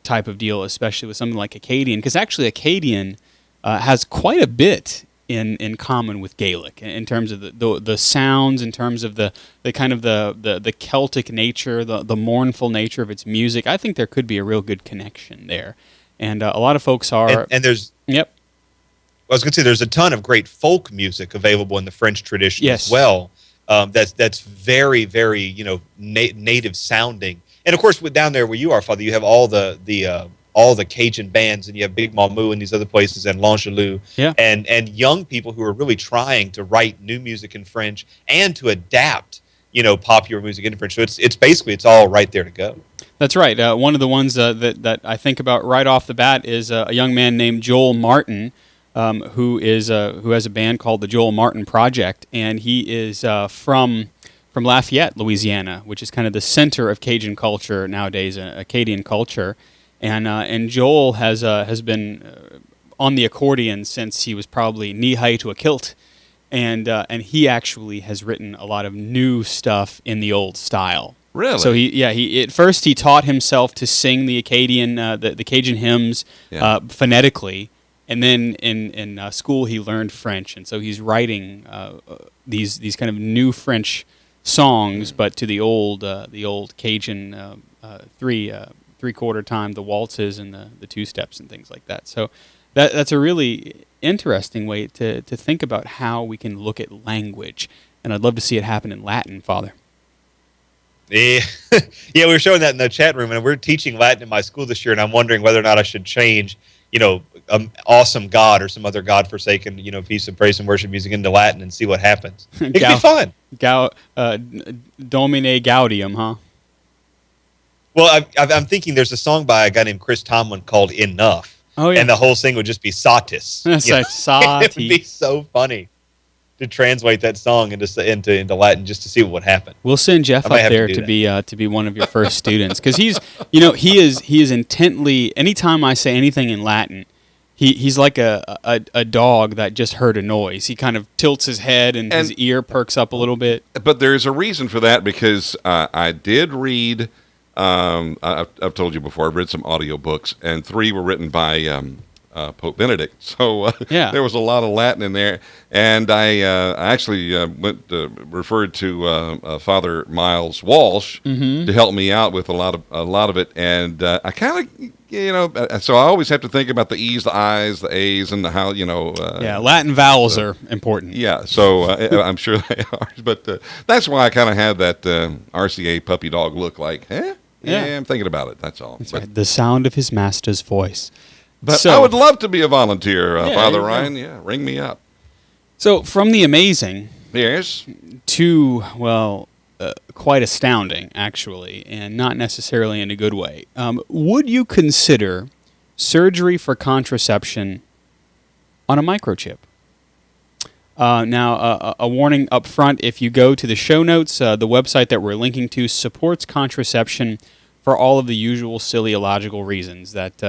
type of deal, especially with something like Acadian, because actually Acadian has quite a bit in common with Gaelic in terms of the sounds, in terms of the kind of the Celtic nature, the mournful nature of its music. I think there could be a real good connection there, and a lot of folks are. And there's yep. I was going to say there's a ton of great folk music available in the French tradition as well. That's very, very native sounding. And of course, down there where you are, Father, you have all the Cajun bands, and you have Big Mamu and these other places, and L'Angelou, and young people who are really trying to write new music in French and to adapt, popular music into French. So it's basically all right there to go. That's right. One of the ones that I think about right off the bat is a young man named Joel Martin, who has a band called the Joel Martin Project, and he is from Lafayette, Louisiana, which is kind of the center of Cajun culture nowadays, Acadian culture. And Joel has been on the accordion since he was probably knee high to a kilt, and he actually has written a lot of new stuff in the old style. Really? So he at first he taught himself to sing the Acadian the Cajun hymns phonetically, and then in school he learned French, and so he's writing these kind of new French songs, but to the old Cajun three-quarter time, the waltzes and the two steps and things like that. So that's a really interesting way to think about how we can look at language, and I'd love to see it happen in Latin, Father. Yeah, we were showing that in the chat room, and we're teaching Latin in my school this year, and I'm wondering whether or not I should change, awesome God or some other God-forsaken, piece of praise and worship music into Latin and see what happens. It could be fun. Domine Gaudium, huh? Well, I'm thinking there's a song by a guy named Chris Tomlin called Enough. Oh, yeah. And the whole thing would just be Satis. Satis. It would be so funny to translate that song into Latin just to see what would happen. We'll send Jeff up there to be one of your first students, because he is intently. Anytime I say anything in Latin, he's like a dog that just heard a noise. He kind of tilts his head and his ear perks up a little bit. But there's a reason for that, because I did read. I've told you before, I've read some audiobooks, and 3 were written by Pope Benedict. So there was a lot of Latin in there. And I actually referred to Father Miles Walsh to help me out with a lot of it. And I kind of, so I always have to think about the E's, the I's, the A's, and the how, Latin vowels are important. Yeah, so I'm sure they are. But that's why I kind of have that RCA puppy dog look like, Yeah, I'm thinking about it. That's all. That's right. The sound of his master's voice. But I would love to be a volunteer, Father Ryan. Yeah, ring me up. So from the amazing, yes, to quite astounding, actually, and not necessarily in a good way. Would you consider surgery for contraception on a microchip? Now, a warning up front, if you go to the show notes, the website that we're linking to supports contraception for all of the usual silly illogical reasons that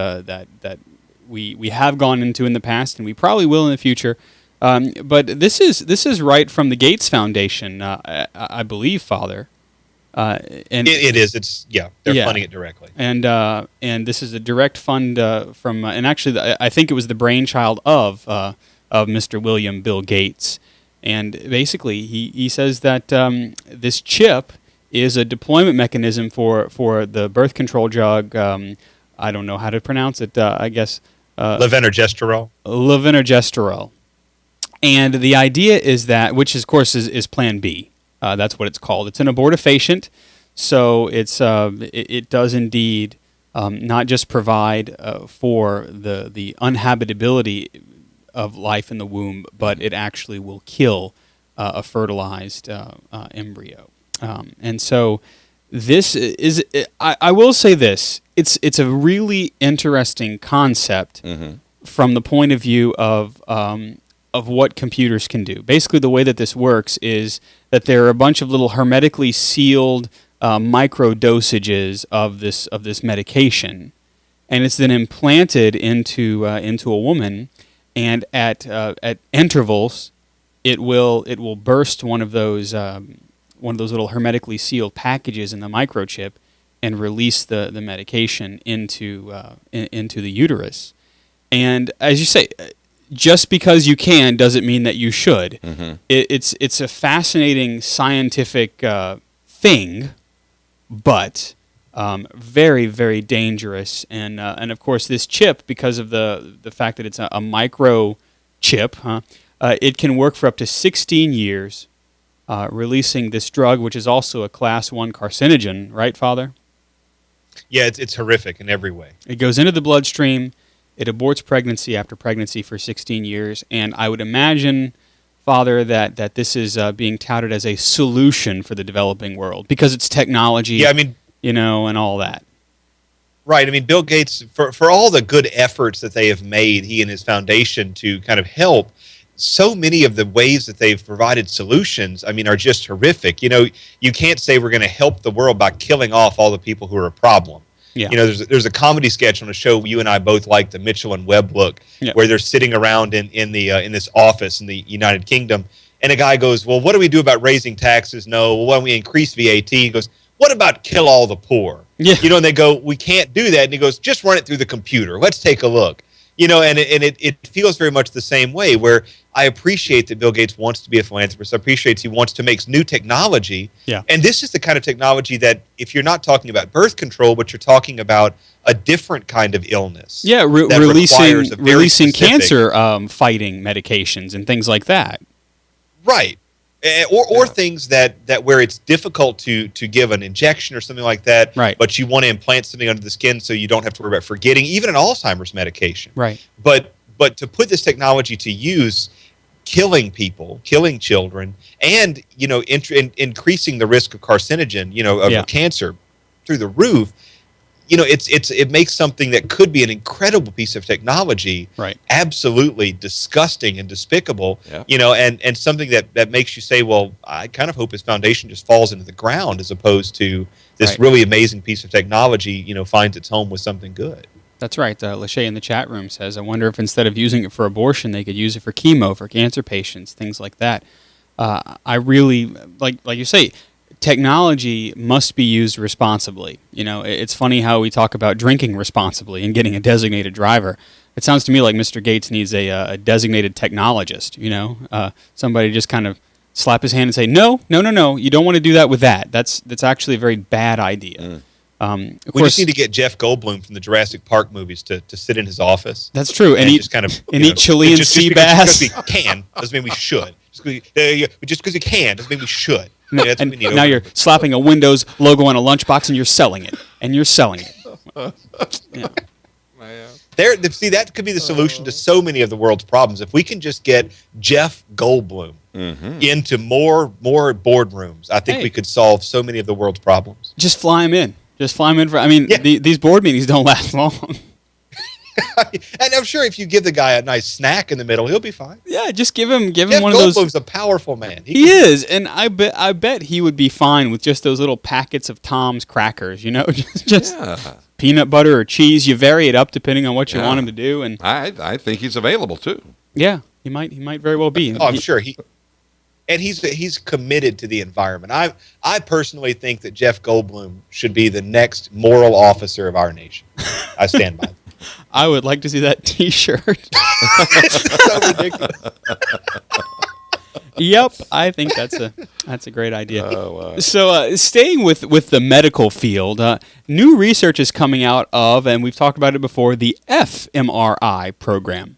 we have gone into in the past, and we probably will in the future. But this is right from the Gates Foundation, I believe, Father. And it is. They're funding it directly. And this is a direct fund from, and actually, I think it was the brainchild of Mr. William Bill Gates. And basically, he says that this chip is a deployment mechanism for the birth control drug. I don't know how to pronounce it. I guess levonorgestrel. Levonorgestrel. And the idea is that, which of course is Plan B. That's what it's called. It's an abortifacient, so it does indeed not just provide for the uninhabitability of life in the womb, but it actually will kill a fertilized embryo. And so this is, I will say this, it's a really interesting concept from the point of view of of what computers can do. Basically, the way that this works is that there are a bunch of little hermetically sealed micro dosages of this medication, and it's then implanted into a woman, and at intervals, it will burst one of those little hermetically sealed packages in the microchip and release the medication into the uterus. And as you say, just because you can doesn't mean that you should. Mm-hmm. It's a fascinating scientific thing, but very, very dangerous. And of course, this chip, because of the fact that it's a micro chip, it can work for up to 16 years, releasing this drug, which is also a class 1 carcinogen, right, Father? Yeah, it's horrific in every way. It goes into the bloodstream. It aborts pregnancy after pregnancy for 16 years. And I would imagine, Father, that this is being touted as a solution for the developing world because it's technology, yeah, I mean, and all that. Right. I mean, Bill Gates, for all the good efforts that they have made, he and his foundation, to kind of help, so many of the ways that they've provided solutions, I mean, are just horrific. You can't say we're going to help the world by killing off all the people who are a problem. Yeah. There's a comedy sketch on a show you and I both like, the Mitchell and Webb look, where they're sitting around in this office in the United Kingdom, and a guy goes, "Well, what do we do about raising taxes?" "No." "Well, why don't we increase VAT?" He goes, "What about kill all the poor?" Yeah. And they go, "We can't do that." And he goes, "Just run it through the computer. Let's take a look." And it feels very much the same way, where I appreciate that Bill Gates wants to be a philanthropist. I appreciate he wants to make new technology. Yeah. And this is the kind of technology that, if you're not talking about birth control, but you're talking about a different kind of illness. Yeah, releasing cancer fighting medications and things like that. Right. Or things that where it's difficult to give an injection or something like that, right, but you want to implant something under the skin so you don't have to worry about forgetting, even an Alzheimer's medication. Right. But to put this technology to use, killing people, killing children, and increasing the risk of carcinogen, of cancer through the roof. It makes something that could be an incredible piece of technology, right, absolutely disgusting and despicable, and something that makes you say, well, I kind of hope his foundation just falls into the ground, as opposed to this really amazing piece of technology, finds its home with something good. That's right. Lachey in the chat room says, I wonder if instead of using it for abortion, they could use it for chemo, for cancer patients, things like that. I really, like you say, technology must be used responsibly. It's funny how we talk about drinking responsibly and getting a designated driver. It sounds to me like Mr. Gates needs a designated technologist, somebody just kind of slap his hand and say, no, you don't want to do that with that. That's actually a very bad idea. We just need to get Jeff Goldblum from the Jurassic Park movies to sit in his office. That's true. And just kind of eat Chilean sea bass. Just because we can doesn't mean we should. Just because we can doesn't mean we should. Now you're slapping a Windows logo on a lunchbox and you're selling it. Yeah. See, that could be the solution to so many of the world's problems. If we can just get Jeff Goldblum into more boardrooms, I think we could solve so many of the world's problems. Just fly him in. These board meetings don't last long. And I'm sure if you give the guy a nice snack in the middle, he'll be fine. Yeah, just give him Jeff one of those. Goldblum's a powerful man. He is, and I bet he would be fine with just those little packets of Tom's crackers. Just peanut butter or cheese. You vary it up depending on what you want him to do. And I think he's available too. Yeah, he might very well be. Oh, I'm sure he's committed to the environment. I personally think that Jeff Goldblum should be the next moral officer of our nation. I stand by that. I would like to see that T-shirt. It's so ridiculous. Yep, I think that's a great idea. Oh, wow. So, staying with the medical field, new research is coming out of, and we've talked about it before, the fMRI program.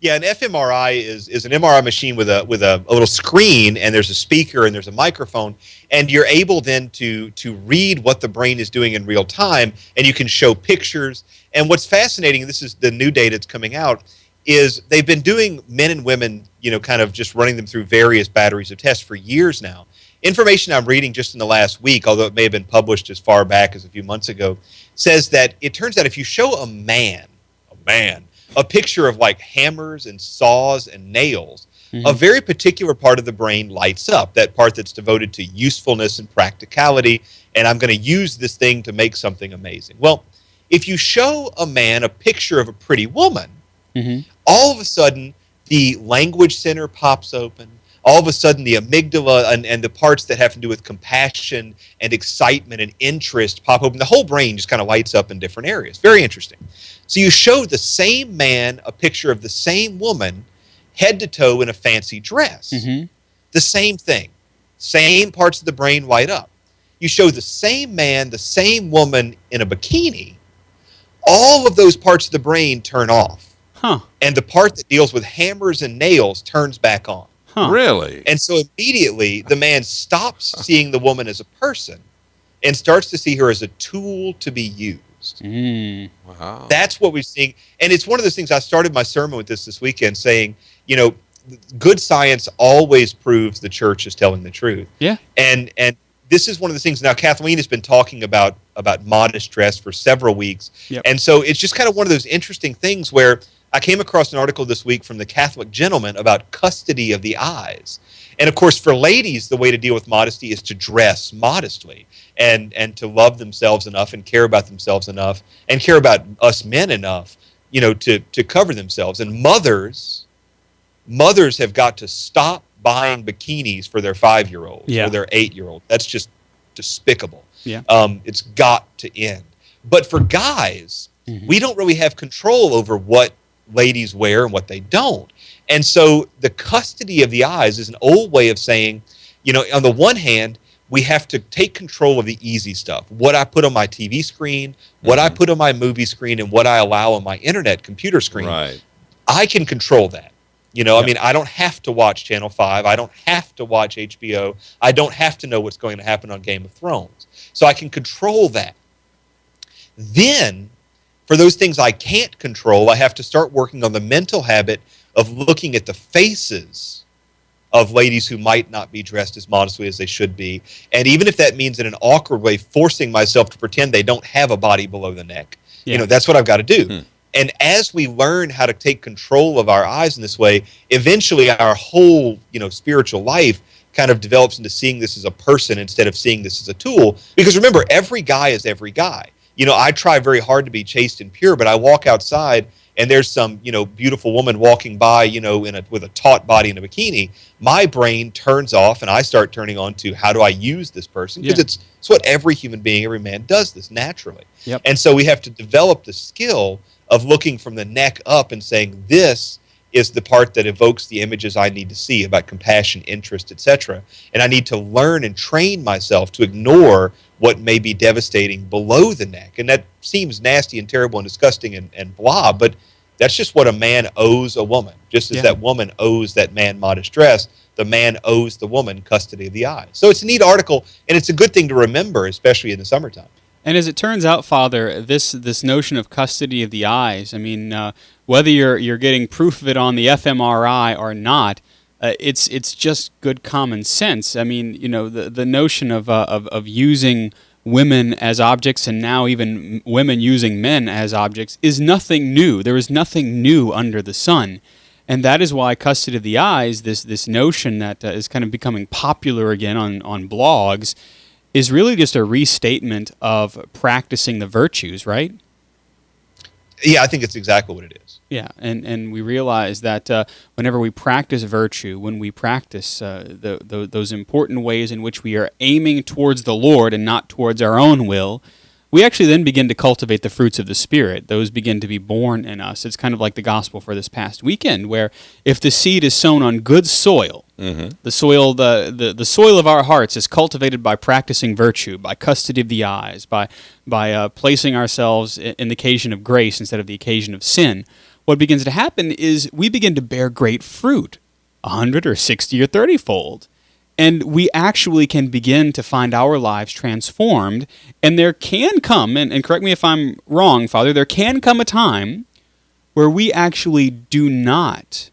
Yeah, an fMRI is an MRI machine with a little screen, and there's a speaker and there's a microphone, and you're able then to read what the brain is doing in real time, and you can show pictures. And what's fascinating, and this is the new data that's coming out, is they've been doing men and women, kind of just running them through various batteries of tests for years now. Information I'm reading just in the last week, although it may have been published as far back as a few months ago, says that it turns out if you show a man a picture of like hammers and saws and nails, a very particular part of the brain lights up, that part that's devoted to usefulness and practicality, and I'm going to use this thing to make something amazing. Well, if you show a man a picture of a pretty woman, all of a sudden the language center pops open. All of a sudden the amygdala and the parts that have to do with compassion and excitement and interest pop open. The whole brain just kind of lights up in different areas. Very interesting. So you show the same man a picture of the same woman head to toe in a fancy dress. The same thing. Same parts of the brain light up. You show the same man, the same woman in a bikini, all of those parts of the brain turn off. And the part that deals with hammers and nails turns back on. Really? And so immediately the man stops seeing the woman as a person and starts to see her as a tool to be used. Wow. That's what we're seeing. And it's one of those things, I started my sermon with this weekend saying, you know, good science always proves the church is telling the truth. Yeah. And this is one of the things. Now, Kathleen has been talking about modest dress for several weeks. And so it's just kind of one of those interesting things where I came across an article this week from the Catholic Gentleman about custody of the eyes. And of course, for ladies, the way to deal with modesty is to dress modestly and to love themselves enough and care about themselves enough and care about us men enough, you know, to cover themselves. And mothers have got to stop buying bikinis for their 5-year-olds or their 8-year-old. That's just despicable. It's got to end. But for guys, we don't really have control over what ladies wear and what they don't. And so the custody of the eyes is an old way of saying, you know, on the one hand, we have to take control of the easy stuff. What I put on my TV screen, what I put on my movie screen, and what I allow on my internet computer screen. I can control that. You know, I mean, I don't have to watch Channel 5. I don't have to watch HBO. I don't have to know what's going to happen on Game of Thrones. So I can control that. Then, for those things I can't control, I have to start working on the mental habit of looking at the faces of ladies who might not be dressed as modestly as they should be. And even if that means in an awkward way, forcing myself to pretend they don't have a body below the neck. You know, that's what I've got to do. And as we learn how to take control of our eyes in this way, eventually our whole, you know, spiritual life kind of develops into seeing this as a person instead of seeing this as a tool. Because remember, every guy is every guy. You know, I try very hard to be chaste and pure, but I walk outside and there's some, you know, beautiful woman walking by, you know, with a taut body in a bikini. My brain turns off and I start turning on to how do I use this person? Because it's what every human being, every man does this naturally. And so we have to develop the skill of looking from the neck up and saying, this is the part that evokes the images I need to see about compassion, interest, etc. And I need to learn and train myself to ignore what may be devastating below the neck. And that seems nasty and terrible and disgusting and blah, but that's just what a man owes a woman. Just as that woman owes that man modest dress, the man owes the woman custody of the eyes. So it's a neat article, and it's a good thing to remember, especially in the summertime. And as it turns out, Father, this notion of custody of the eyes, I mean, whether you're getting proof of it on the fMRI or not, it's just good common sense. I mean, you know, the notion of using women as objects and now even women using men as objects is nothing new. There is nothing new under the sun. And that is why custody of the eyes, this notion that is kind of becoming popular again on blogs, is really just a restatement of practicing the virtues, right? Yeah, I think it's exactly what it is. Yeah, and we realize that whenever we practice virtue, when we practice those important ways in which we are aiming towards the Lord and not towards our own will, we actually then begin to cultivate the fruits of the Spirit. Those begin to be born in us. It's kind of like the gospel for this past weekend, where if the seed is sown on good soil, the soil, the soil of our hearts is cultivated by practicing virtue, by custody of the eyes, by placing ourselves in the occasion of grace instead of the occasion of sin. What begins to happen is we begin to bear great fruit, 100 or 60 or 30-fold. And we actually can begin to find our lives transformed. And there can come, and correct me if I'm wrong, Father, there can come a time where we actually do not,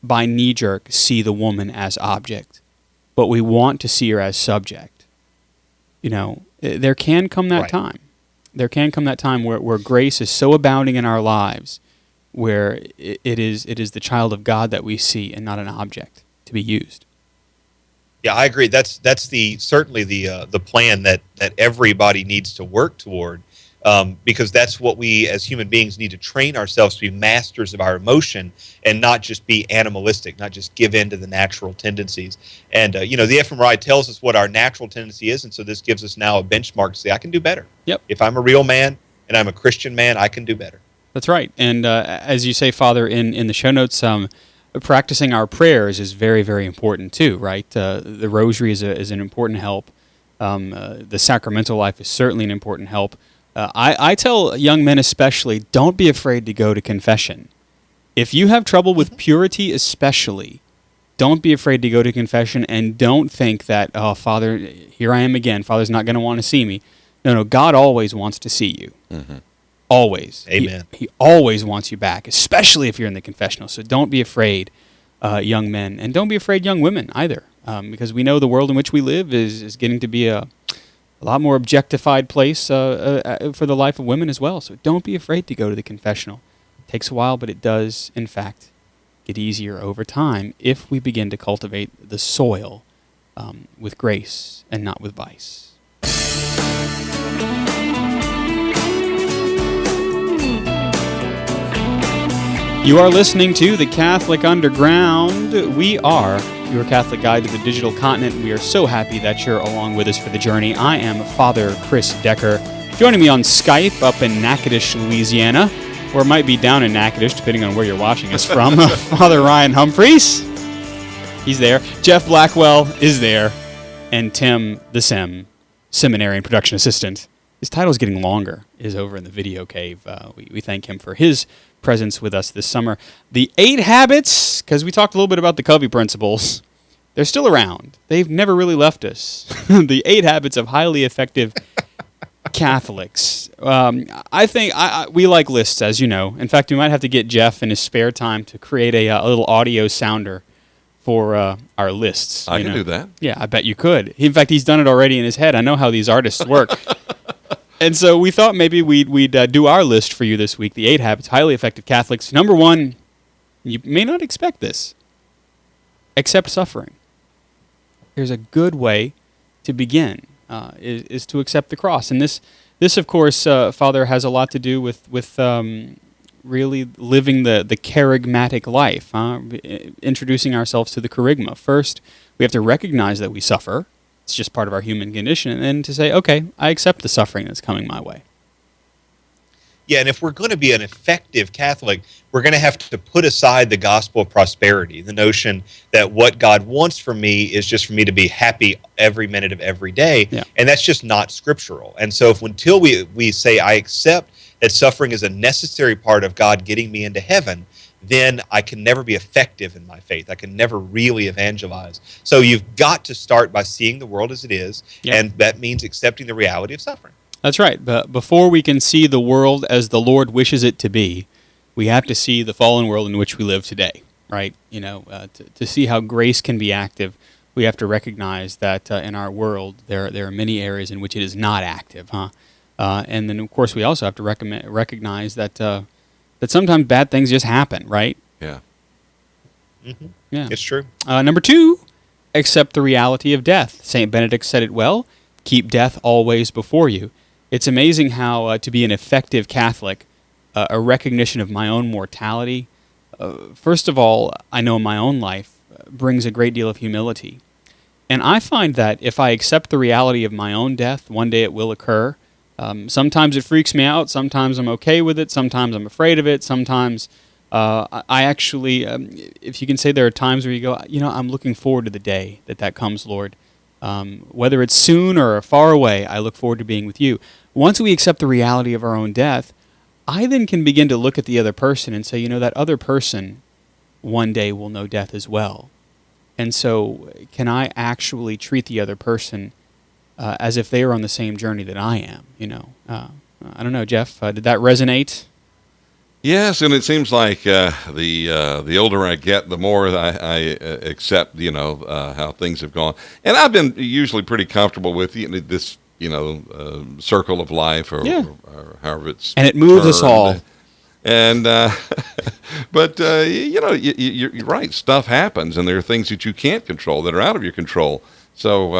by knee-jerk, see the woman as object, but we want to see her as subject. You know, there can come that time. There can come that time where grace is so abounding in our lives, where it is the child of God that we see and not an object to be used. Yeah, I agree. That's certainly the plan that everybody needs to work toward, because that's what we as human beings need to train ourselves to be masters of our emotion and not just be animalistic, not just give in to the natural tendencies. And the fMRI tells us what our natural tendency is, and so this gives us now a benchmark to say I can do better. Yep. If I'm a real man and I'm a Christian man, I can do better. That's right. And as you say, Father, in the show notes, practicing our prayers is very, very important too, right? The rosary is an important help. The sacramental life is certainly an important help. I tell young men especially, don't be afraid to go to confession. If you have trouble with purity especially, don't be afraid to go to confession, and don't think that, oh, Father, here I am again. Father's not going to want to see me. No, God always wants to see you. Mm-hmm. Always. Amen. He always wants you back, especially if you're in the confessional. So don't be afraid, young men, and don't be afraid, young women, either, because we know the world in which we live is getting to be a lot more objectified place for the life of women as well. So don't be afraid to go to the confessional. It takes a while, but it does, in fact, get easier over time if we begin to cultivate the soil with grace and not with vice. You are listening to The Catholic Underground. We are your Catholic guide to the digital continent. We are so happy that you're along with us for the journey. I am Father Chris Decker. Joining me on Skype up in Natchitoches, Louisiana, or it might be down in Natchitoches, depending on where you're watching us from, Father Ryan Humphreys. He's there. Jeff Blackwell is there. And Tim the seminary and production assistant. His title is getting longer, is over in the video cave. We thank him for his presence with us this summer. The 8 habits, because we talked a little bit about the Covey principles, they're still around. They've never really left us. The 8 habits of highly effective Catholics. I think we like lists, as you know. In fact, we might have to get Jeff in his spare time to create a little audio sounder for our lists. I can do that. Yeah, I bet you could. In fact, he's done it already in his head. I know how these artists work. And so we thought maybe we'd do our list for you this week, the 8 habits, highly effective Catholics. Number 1, you may not expect this, accept suffering. There's a good way to begin, is to accept the cross. And this of course, Father, has a lot to do with really living the charismatic life, introducing ourselves to the charisma. First, we have to recognize that we suffer. It's just part of our human condition. And then to say, okay, I accept the suffering that's coming my way. Yeah, and if we're going to be an effective Catholic, we're going to have to put aside the gospel of prosperity, the notion that what God wants from me is just for me to be happy every minute of every day. Yeah. And that's just not scriptural. And so until we say, I accept that suffering is a necessary part of God getting me into heaven, then I can never be effective in my faith. I can never really evangelize. So you've got to start by seeing the world as it is, and that means accepting the reality of suffering. That's right. But before we can see the world as the Lord wishes it to be, we have to see the fallen world in which we live today, right? To see how grace can be active, we have to recognize that in our world there are many areas in which it is not active, and then, of course, we also have to recognize that sometimes bad things just happen, right? Yeah. Mm-hmm. Yeah. It's true. Number 2, accept the reality of death. St. Benedict said it well, keep death always before you. It's amazing how to be an effective Catholic, a recognition of my own mortality, first of all, I know in my own life, brings a great deal of humility. And I find that if I accept the reality of my own death, one day it will occur. Sometimes it freaks me out. Sometimes I'm okay with it. Sometimes I'm afraid of it. Sometimes I actually, if you can say there are times where you go, I'm looking forward to the day that comes, Lord. Whether it's soon or far away, I look forward to being with you. Once we accept the reality of our own death, I then can begin to look at the other person and say, that other person one day will know death as well. And so can I actually treat the other person as if they are on the same journey that I am, I don't know, Jeff, did that resonate? Yes, and it seems like the older I get, the more I accept, how things have gone. And I've been usually pretty comfortable with this, circle of life or however it's and it moves us all. And but you're right. Stuff happens, and there are things that you can't control that are out of your control. So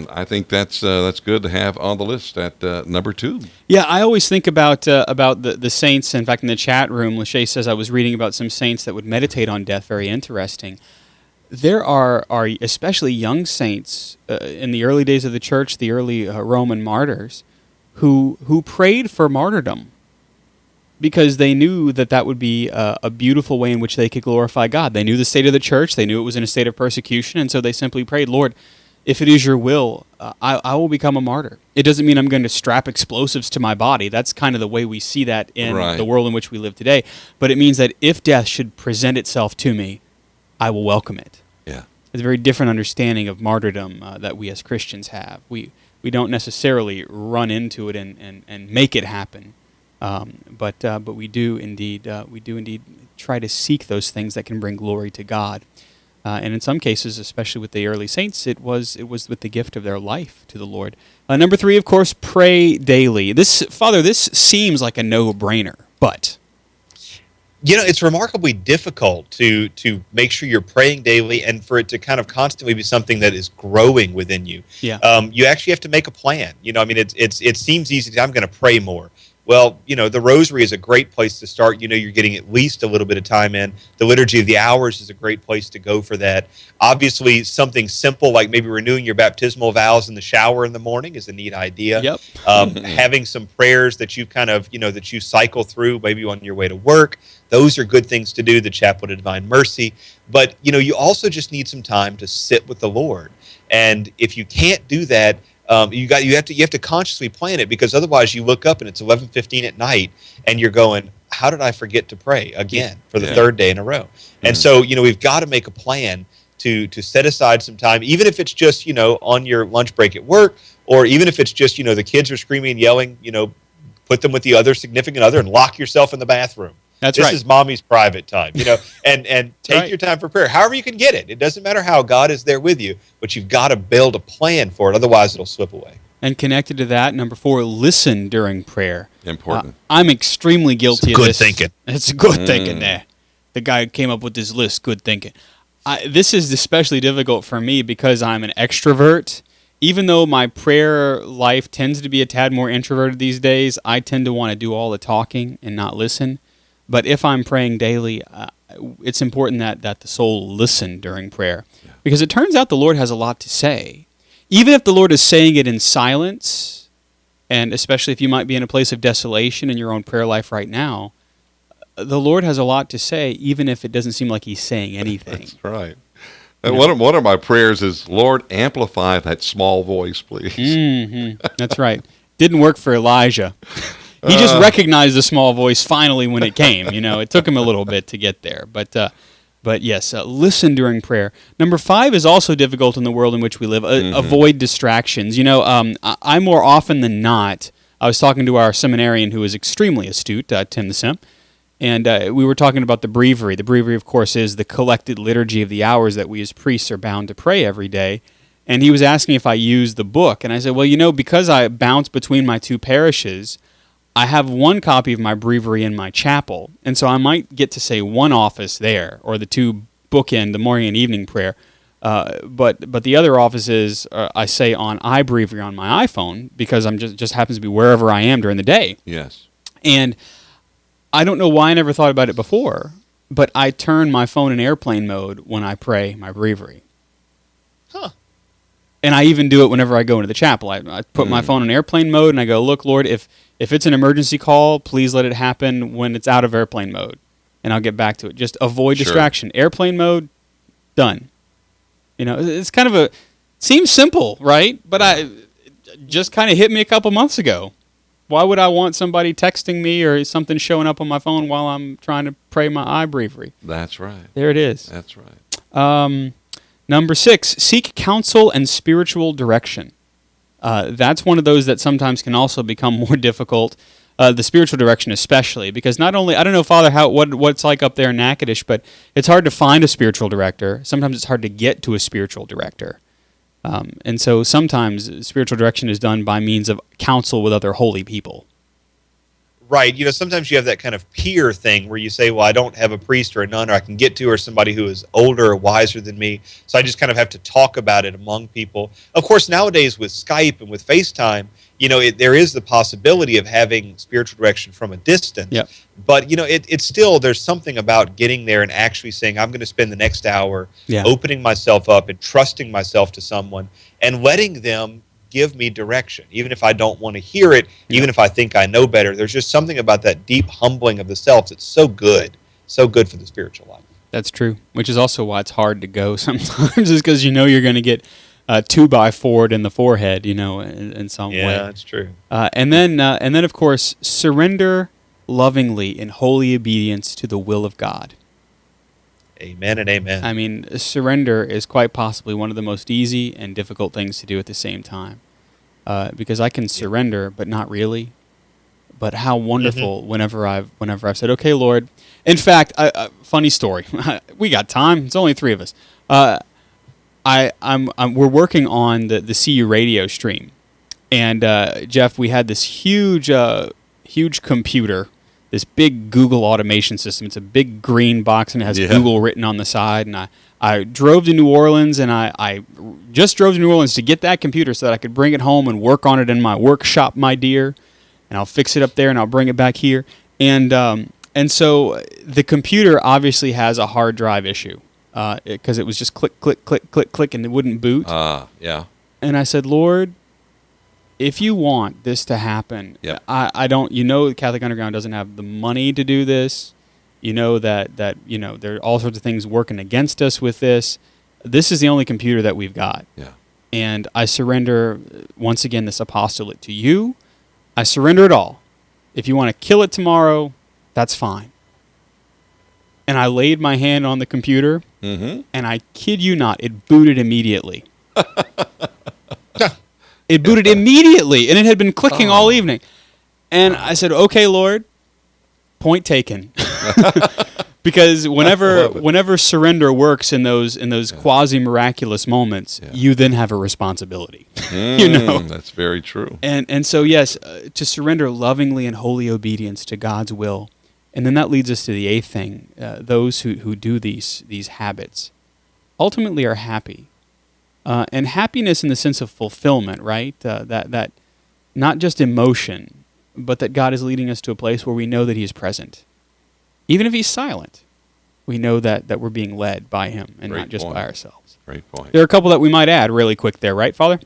I think that's good to have on the list at number 2. Yeah, I always think about the saints. In fact, in the chat room, Lachey says I was reading about some saints that would meditate on death. Very interesting. There are especially young saints in the early days of the church, the early Roman martyrs, who prayed for martyrdom because they knew that would be a beautiful way in which they could glorify God. They knew the state of the church. They knew it was in a state of persecution, and so they simply prayed, Lord, if it is your will, I will become a martyr. It doesn't mean I'm going to strap explosives to my body. That's kind of the way we see that in the world in which we live today. But it means that if death should present itself to me, I will welcome it. Yeah, it's a very different understanding of martyrdom that we as Christians have. We don't necessarily run into it and make it happen, but we do indeed try to seek those things that can bring glory to God. And in some cases, especially with the early saints, it was with the gift of their life to the Lord. Number 3, of course, pray daily. This seems like a no-brainer, but it's remarkably difficult to make sure you're praying daily and for it to kind of constantly be something that is growing within you. Yeah. You actually have to make a plan. It seems easy to, I'm going to pray more. Well, the rosary is a great place to start. You're getting at least a little bit of time in. The Liturgy of the Hours is a great place to go for that. Obviously, something simple like maybe renewing your baptismal vows in the shower in the morning is a neat idea. Yep. Having some prayers that you kind of, that you cycle through maybe on your way to work. Those are good things to do, the Chaplet of Divine Mercy. But, you also just need some time to sit with the Lord. And if you can't do that, you have to consciously plan it, because otherwise you look up and it's 11:15 at night and you're going, how did I forget to pray again for the third day in a row? And so we've got to make a plan to set aside some time, even if it's just on your lunch break at work, or even if it's just the kids are screaming and yelling, put them with the other significant other and lock yourself in the bathroom. This is mommy's private time, and take your time for prayer. However you can get it. It doesn't matter how, God is there with you, but you've got to build a plan for it. Otherwise, it'll slip away. And connected to that, number 4, listen during prayer. Important. I'm extremely guilty of this. Good thinking. It's good thinking there. The guy who came up with this list, good thinking. This is especially difficult for me because I'm an extrovert. Even though my prayer life tends to be a tad more introverted these days, I tend to want to do all the talking and not listen. But if I'm praying daily, it's important that the soul listen during prayer. Because it turns out the Lord has a lot to say. Even if the Lord is saying it in silence, and especially if you might be in a place of desolation in your own prayer life right now, the Lord has a lot to say, even if it doesn't seem like He's saying anything. That's right. And one of my prayers is, Lord, amplify that small voice, please. Mm-hmm. That's right. Didn't work for Elijah. He just recognized the small voice finally when it came. It took him a little bit to get there. But yes, listen during prayer. Number 5 is also difficult in the world in which we live. Avoid distractions. I more often than not, I was talking to our seminarian who is extremely astute, Tim the Simp, and we were talking about the breviary. The breviary, of course, is the collected liturgy of the hours that we as priests are bound to pray every day. And he was asking if I used the book. And I said, well, because I bounce between my 2 parishes, I have one copy of my breviary in my chapel, and so I might get to say one office there, or the 2 bookend, the morning and evening prayer. But the other offices I say on iBreviary on my iPhone, because I'm just happens to be wherever I am during the day. Yes. And I don't know why I never thought about it before, but I turn my phone in airplane mode when I pray my breviary. Huh. And I even do it whenever I go into the chapel. I put my phone in airplane mode, and I go, look, Lord, if it's an emergency call, please let it happen when it's out of airplane mode, and I'll get back to it. Just avoid distraction. Airplane mode, done. It's kind of seems simple, right? But it just kind of hit me a couple months ago. Why would I want somebody texting me or something showing up on my phone while I'm trying to pray my iBreviary? That's right. There it is. That's right. Number 6, seek counsel and spiritual direction. That's one of those that sometimes can also become more difficult, the spiritual direction especially, because not only, I don't know, Father, what it's like up there in Natchitoches, but it's hard to find a spiritual director. Sometimes it's hard to get to a spiritual director. And so sometimes spiritual direction is done by means of counsel with other holy people. Right. Sometimes you have that kind of peer thing where you say, well, I don't have a priest or a nun or I can get to or somebody who is older or wiser than me. So I just kind of have to talk about it among people. Of course, nowadays with Skype and with FaceTime, there is the possibility of having spiritual direction from a distance. Yep. But, it's still, there's something about getting there and actually saying, I'm going to spend the next hour opening myself up and trusting myself to someone and letting them give me direction, even if I don't want to hear it, even if I think I know better. There's just something about that deep humbling of the self that's so good for the spiritual life. That's true, which is also why it's hard to go sometimes, is because you're going to get 2x4'd in the forehead, in some way. Yeah, that's true. And then, of course, surrender lovingly in holy obedience to the will of God. Amen and amen. I mean, surrender is quite possibly one of the most easy and difficult things to do at the same time. Because I can surrender, but not really. But how wonderful whenever I've said, "Okay, Lord." In fact, funny story. We got time. It's only 3 of us. We're working on the CU radio stream, and Jeff, we had this huge computer. This big Google automation system. It's a big green box, and it has Google written on the side. And I drove to New Orleans, and I just drove to New Orleans to get that computer so that I could bring it home and work on it in my workshop, my dear. And I'll fix it up there, and I'll bring it back here. And so the computer obviously has a hard drive issue because it was just click, click, click, click, click, and it wouldn't boot. Yeah. And I said, Lord, if you want this to happen, I don't. The Catholic Underground doesn't have the money to do this. That there are all sorts of things working against us with this. This is the only computer that we've got. Yeah. And I surrender once again this apostolate to you. I surrender it all. If you want to kill it tomorrow, that's fine. And I laid my hand on the computer, and I kid you not, it booted immediately. It booted immediately, and it had been clicking all evening. And I said, "Okay, Lord, point taken." Because whenever surrender works in those quasi-miraculous moments, you then have a responsibility. That's very true. And so yes, to surrender lovingly and holy obedience to God's will, and then that leads us to the 8th thing: those who do these habits ultimately are happy. And happiness in the sense of fulfillment, right? That not just emotion, but that God is leading us to a place where we know that He is present. Even if He's silent, we know that we're being led by Him and not just by ourselves. Great point. There are a couple that we might add really quick there, right, Father?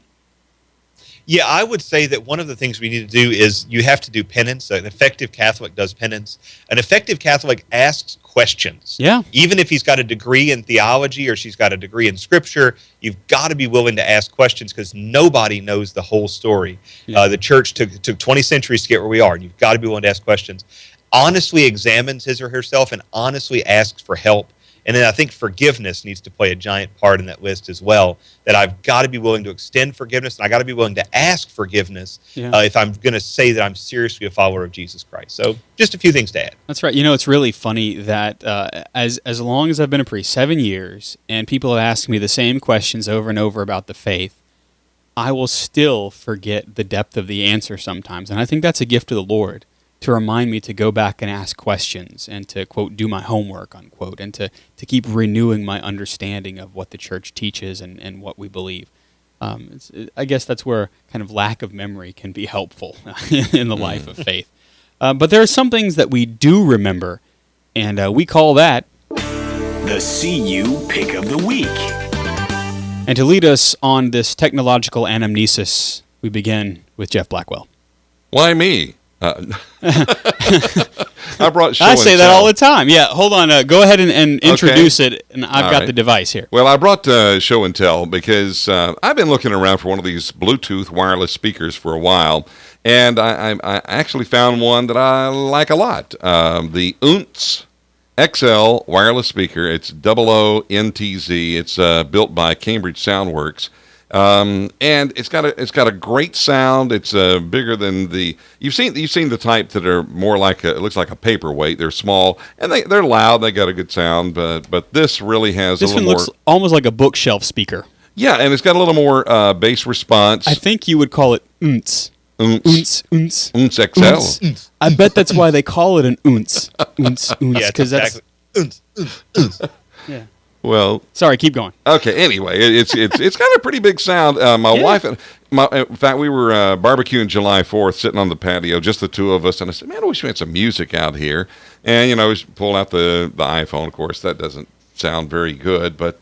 Yeah, I would say that one of the things we need to do is you have to do penance. An effective Catholic does penance. An effective Catholic asks questions. Yeah. Even if he's got a degree in theology or she's got a degree in Scripture, you've got to be willing to ask questions because nobody knows the whole story. Yeah. The church took 20 centuries to get where we are, and you've got to be willing to ask questions. Honestly examines his or herself and honestly asks for help. And then I think forgiveness needs to play a giant part in that list as well, that I've got to be willing to extend forgiveness, and I got to be willing to ask forgiveness if I'm going to say that I'm seriously a follower of Jesus Christ. So just a few things to add. That's right. It's really funny that as long as I've been a priest, 7 years, and people have asked me the same questions over and over about the faith, I will still forget the depth of the answer sometimes. And I think that's a gift of the Lord, to remind me to go back and ask questions and to, quote, do my homework, unquote, and to keep renewing my understanding of what the church teaches and what we believe. I guess that's where kind of lack of memory can be helpful in the life of faith. But there are some things that we do remember, and we call that the CU Pick of the Week. And to lead us on this technological anamnesis, we begin with Jeff Blackwell. Why me? I brought show I say and that tell. all the time. Yeah, hold on. Go ahead and introduce it, and I've got the device here. Well, I brought show and tell because I've been looking around for one of these Bluetooth wireless speakers for a while, and I actually found one that I like a lot. The UNTZ XL wireless speaker. It's OONTZ. It's built by Cambridge Soundworks. And it's got a great sound. It's bigger than you've seen the type that are more like it looks like a paperweight. They're small and they're loud. They got a good sound, but this really has this a little one looks almost like a bookshelf speaker. Yeah, and it's got a little more bass response. I think you would call it UNTZ. Unce XL. Unce. I bet that's why they call it an unce. Unce. Yeah, exactly. Unce. Yeah. Well, sorry, keep going. Okay. Anyway, it's got a pretty big sound. My wife, in fact, we were barbecuing July 4th, sitting on the patio, just the two of us, and I said, "Man, I wish we had some music out here." And we pull out the iPhone. Of course, that doesn't sound very good, but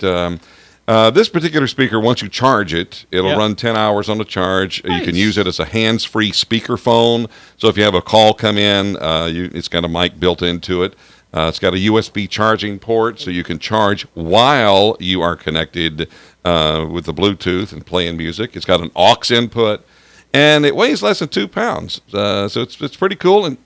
this particular speaker, once you charge it, it'll run 10 hours on the charge. Nice. You can use it as a hands-free speakerphone. So if you have a call come in, it's got a mic built into it. It's got a USB charging port, so you can charge while you are connected with the Bluetooth and playing music. It's got an aux input, and it weighs less than 2 pounds. So it's pretty cool, and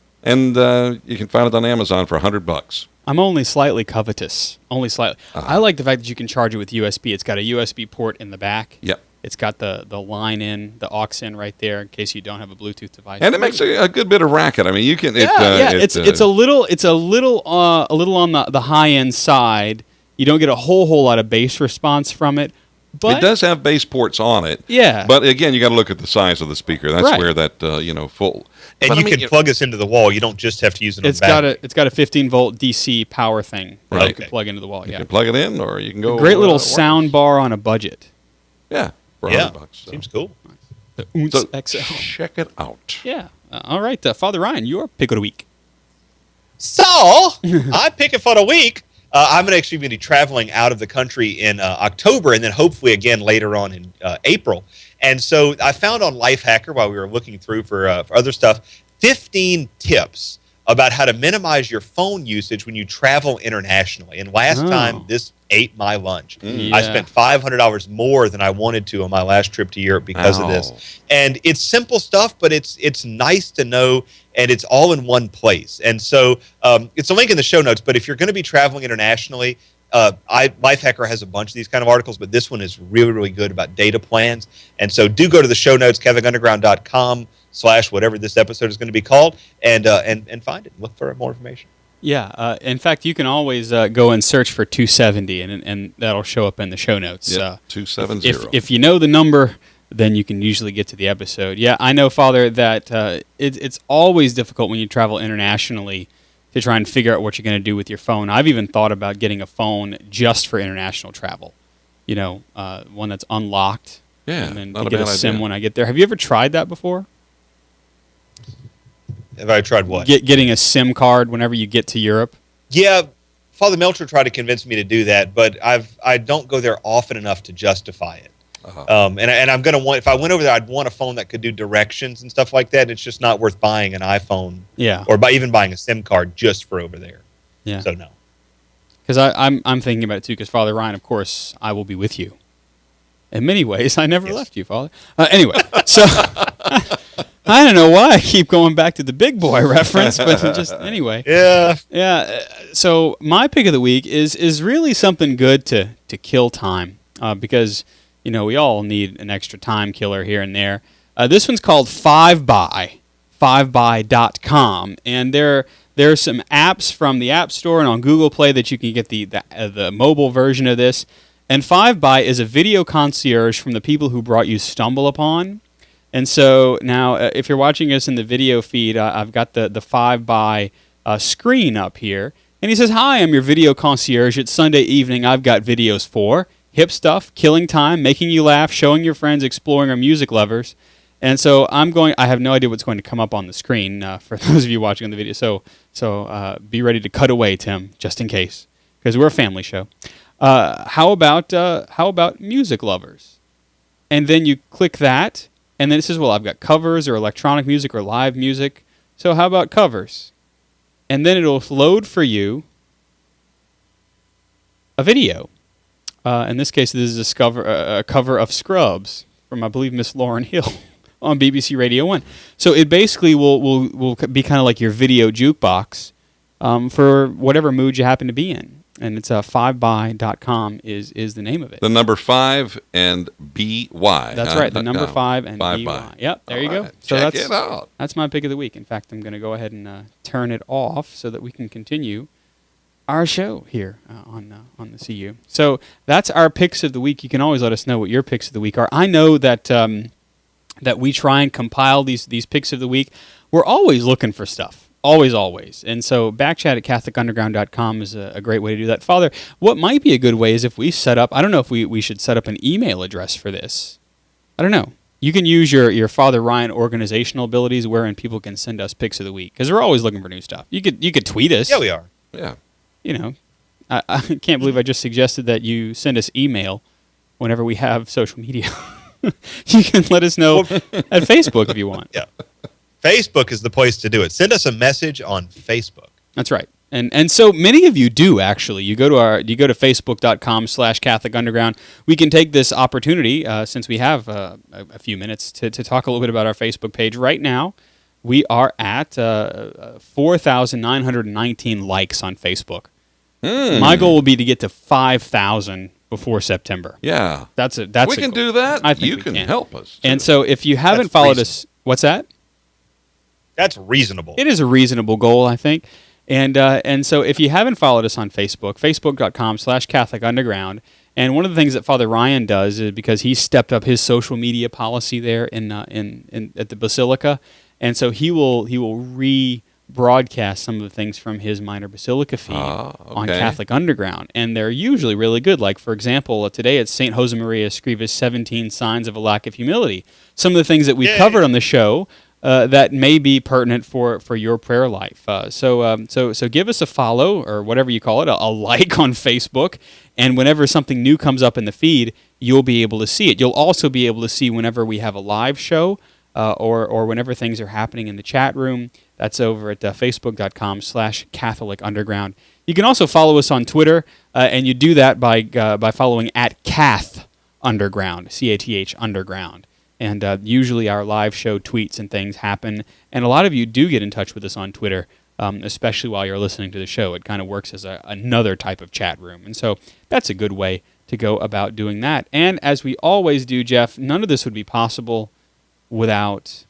you can find it on Amazon for $100. I'm only slightly covetous. Only slightly. I like the fact that you can charge it with USB. It's got a USB port in the back. Yep. It's got the line in, the aux in right there in case you don't have a Bluetooth device. And it makes a good bit of racket. I mean, you can. It's a little on the high end side. You don't get a whole lot of bass response from it. But it does have bass ports on it. Yeah. But again, you got to look at the size of the speaker. That's where that full. And you can plug this into the wall. You don't just have to use it on the back. It's got a 15-volt DC power thing that you can Okay. plug into the wall. You can plug it in, or you can go. A great little sound bar on a budget. Yeah. For $100. So. Seems cool. The Unce XL. Check it out. Yeah. All right, Father Ryan, your pick of the week. So, I pick it for the week. I'm actually going to be traveling out of the country in October, and then hopefully again later on in April. And so I found on Lifehacker, while we were looking through for other stuff, 15 tips about how to minimize your phone usage when you travel internationally. And last time, this ate my lunch. I spent $500 more than I wanted to on my last trip to Europe because of this. And it's simple stuff, but it's nice to know, and it's all in one place. And so it's a link in the show notes, but if you're going to be traveling internationally, Lifehacker has a bunch of these kind of articles, but this one is really, really good about data plans. And so do go to the show notes, kevinunderground.com/whatever this episode is going to be called, and find it. Look for more information. Yeah. In fact, you can always go and search for 270, and that'll show up in the show notes. 270. If you know the number, then you can usually get to the episode. Yeah, I know, Father, that it's always difficult when you travel internationally to try and figure out what you're going to do with your phone. I've even thought about getting a phone just for international travel. One that's unlocked. Yeah, and then not to a get a bad SIM idea. when I get there. Have you ever tried that before? Have I tried what? Getting a SIM card whenever you get to Europe? Yeah, Father Melcher tried to convince me to do that, but I don't go there often enough to justify it. And I'm going to want, if I went over there, I'd want a phone that could do directions and stuff like that. It's just not worth buying an iPhone, or even buying a SIM card just for over there. Yeah. So no. Because I'm thinking about it too. Because Father Ryan, of course, I will be with you. In many ways, I never left you, Father. Anyway, so I don't know why I keep going back to the big boy reference, but just anyway. Yeah. So my pick of the week is really something good to kill time, because we all need an extra time killer here and there. This one's called 5by, 5by.com, and there are some apps from the App Store and on Google Play that you can get the mobile version of this. And 5by is a video concierge from the people who brought you Stumble Upon. And so now, if you're watching us in the video feed, I've got the 5by screen up here. And he says, "Hi, I'm your video concierge. It's Sunday evening. I've got videos for hip stuff, killing time, making you laugh, showing your friends, exploring, or music lovers." And so I have no idea what's going to come up on the screen for those of you watching on the video. So be ready to cut away, Tim, just in case, because we're a family show. How about music lovers? And then you click that, and then it says, well, I've got covers or electronic music or live music. So how about covers? And then it'll load for you a video. In this case, this is a cover of Scrubs from, I believe, Miss Lauryn Hill on BBC Radio 1. So it basically will be kind of like your video jukebox for whatever mood you happen to be in. And it's 5by.com is the name of it. The number 5 and BY. That's right, the number 5 and BY. Yep, there you go. So check it out. That's my pick of the week. In fact, I'm going to go ahead and turn it off so that we can continue our show here on the CU. So that's our picks of the week. You can always let us know what your picks of the week are. I know that that we try and compile these picks of the week. We're always looking for stuff. Always. And so backchat at CatholicUnderground.com is a great way to do that. Father, what might be a good way is if we set up, I don't know if we should set up an email address for this. I don't know. You can use your Father Ryan organizational abilities wherein people can send us picks of the week because we're always looking for new stuff. You could tweet us. Yeah, we are. Yeah. You know, I can't believe I just suggested that you send us email whenever we have social media. You can let us know at Facebook if you want. Yeah. Facebook is the place to do it. Send us a message on Facebook. That's right. And so many of you do, actually. You go to facebook.com/Catholic Underground. We can take this opportunity, since we have a few minutes, to talk a little bit about our Facebook page. Right now, we are at 4,919 likes on Facebook. My goal will be to get to 5,000 before September. Yeah. We can do that. I think you can help us. And so if you haven't followed us, what's that? That's reasonable. It is a reasonable goal, I think. And so if you haven't followed us on Facebook, facebook.com/Catholic Underground, and one of the things that Father Ryan does is because he stepped up his social media policy there in at the Basilica, and so he will rebroadcast some of the things from his minor Basilica feed on Catholic Underground, and they're usually really good. Like, for example, today it's St. Josemaria Escriva's 17 Signs of a Lack of Humility. Some of the things that we've covered on the show that may be pertinent for your prayer life. So give us a follow, or whatever you call it, a like on Facebook, and whenever something new comes up in the feed, you'll be able to see it. You'll also be able to see whenever we have a live show, or whenever things are happening in the chat room. That's over at facebook.com/Catholic Underground. You can also follow us on Twitter, and you do that by following at Cath Underground, CATH Underground. And usually our live show tweets and things happen. And a lot of you do get in touch with us on Twitter, especially while you're listening to the show. It kind of works as another type of chat room. And so that's a good way to go about doing that. And as we always do, Jeff, none of this would be possible without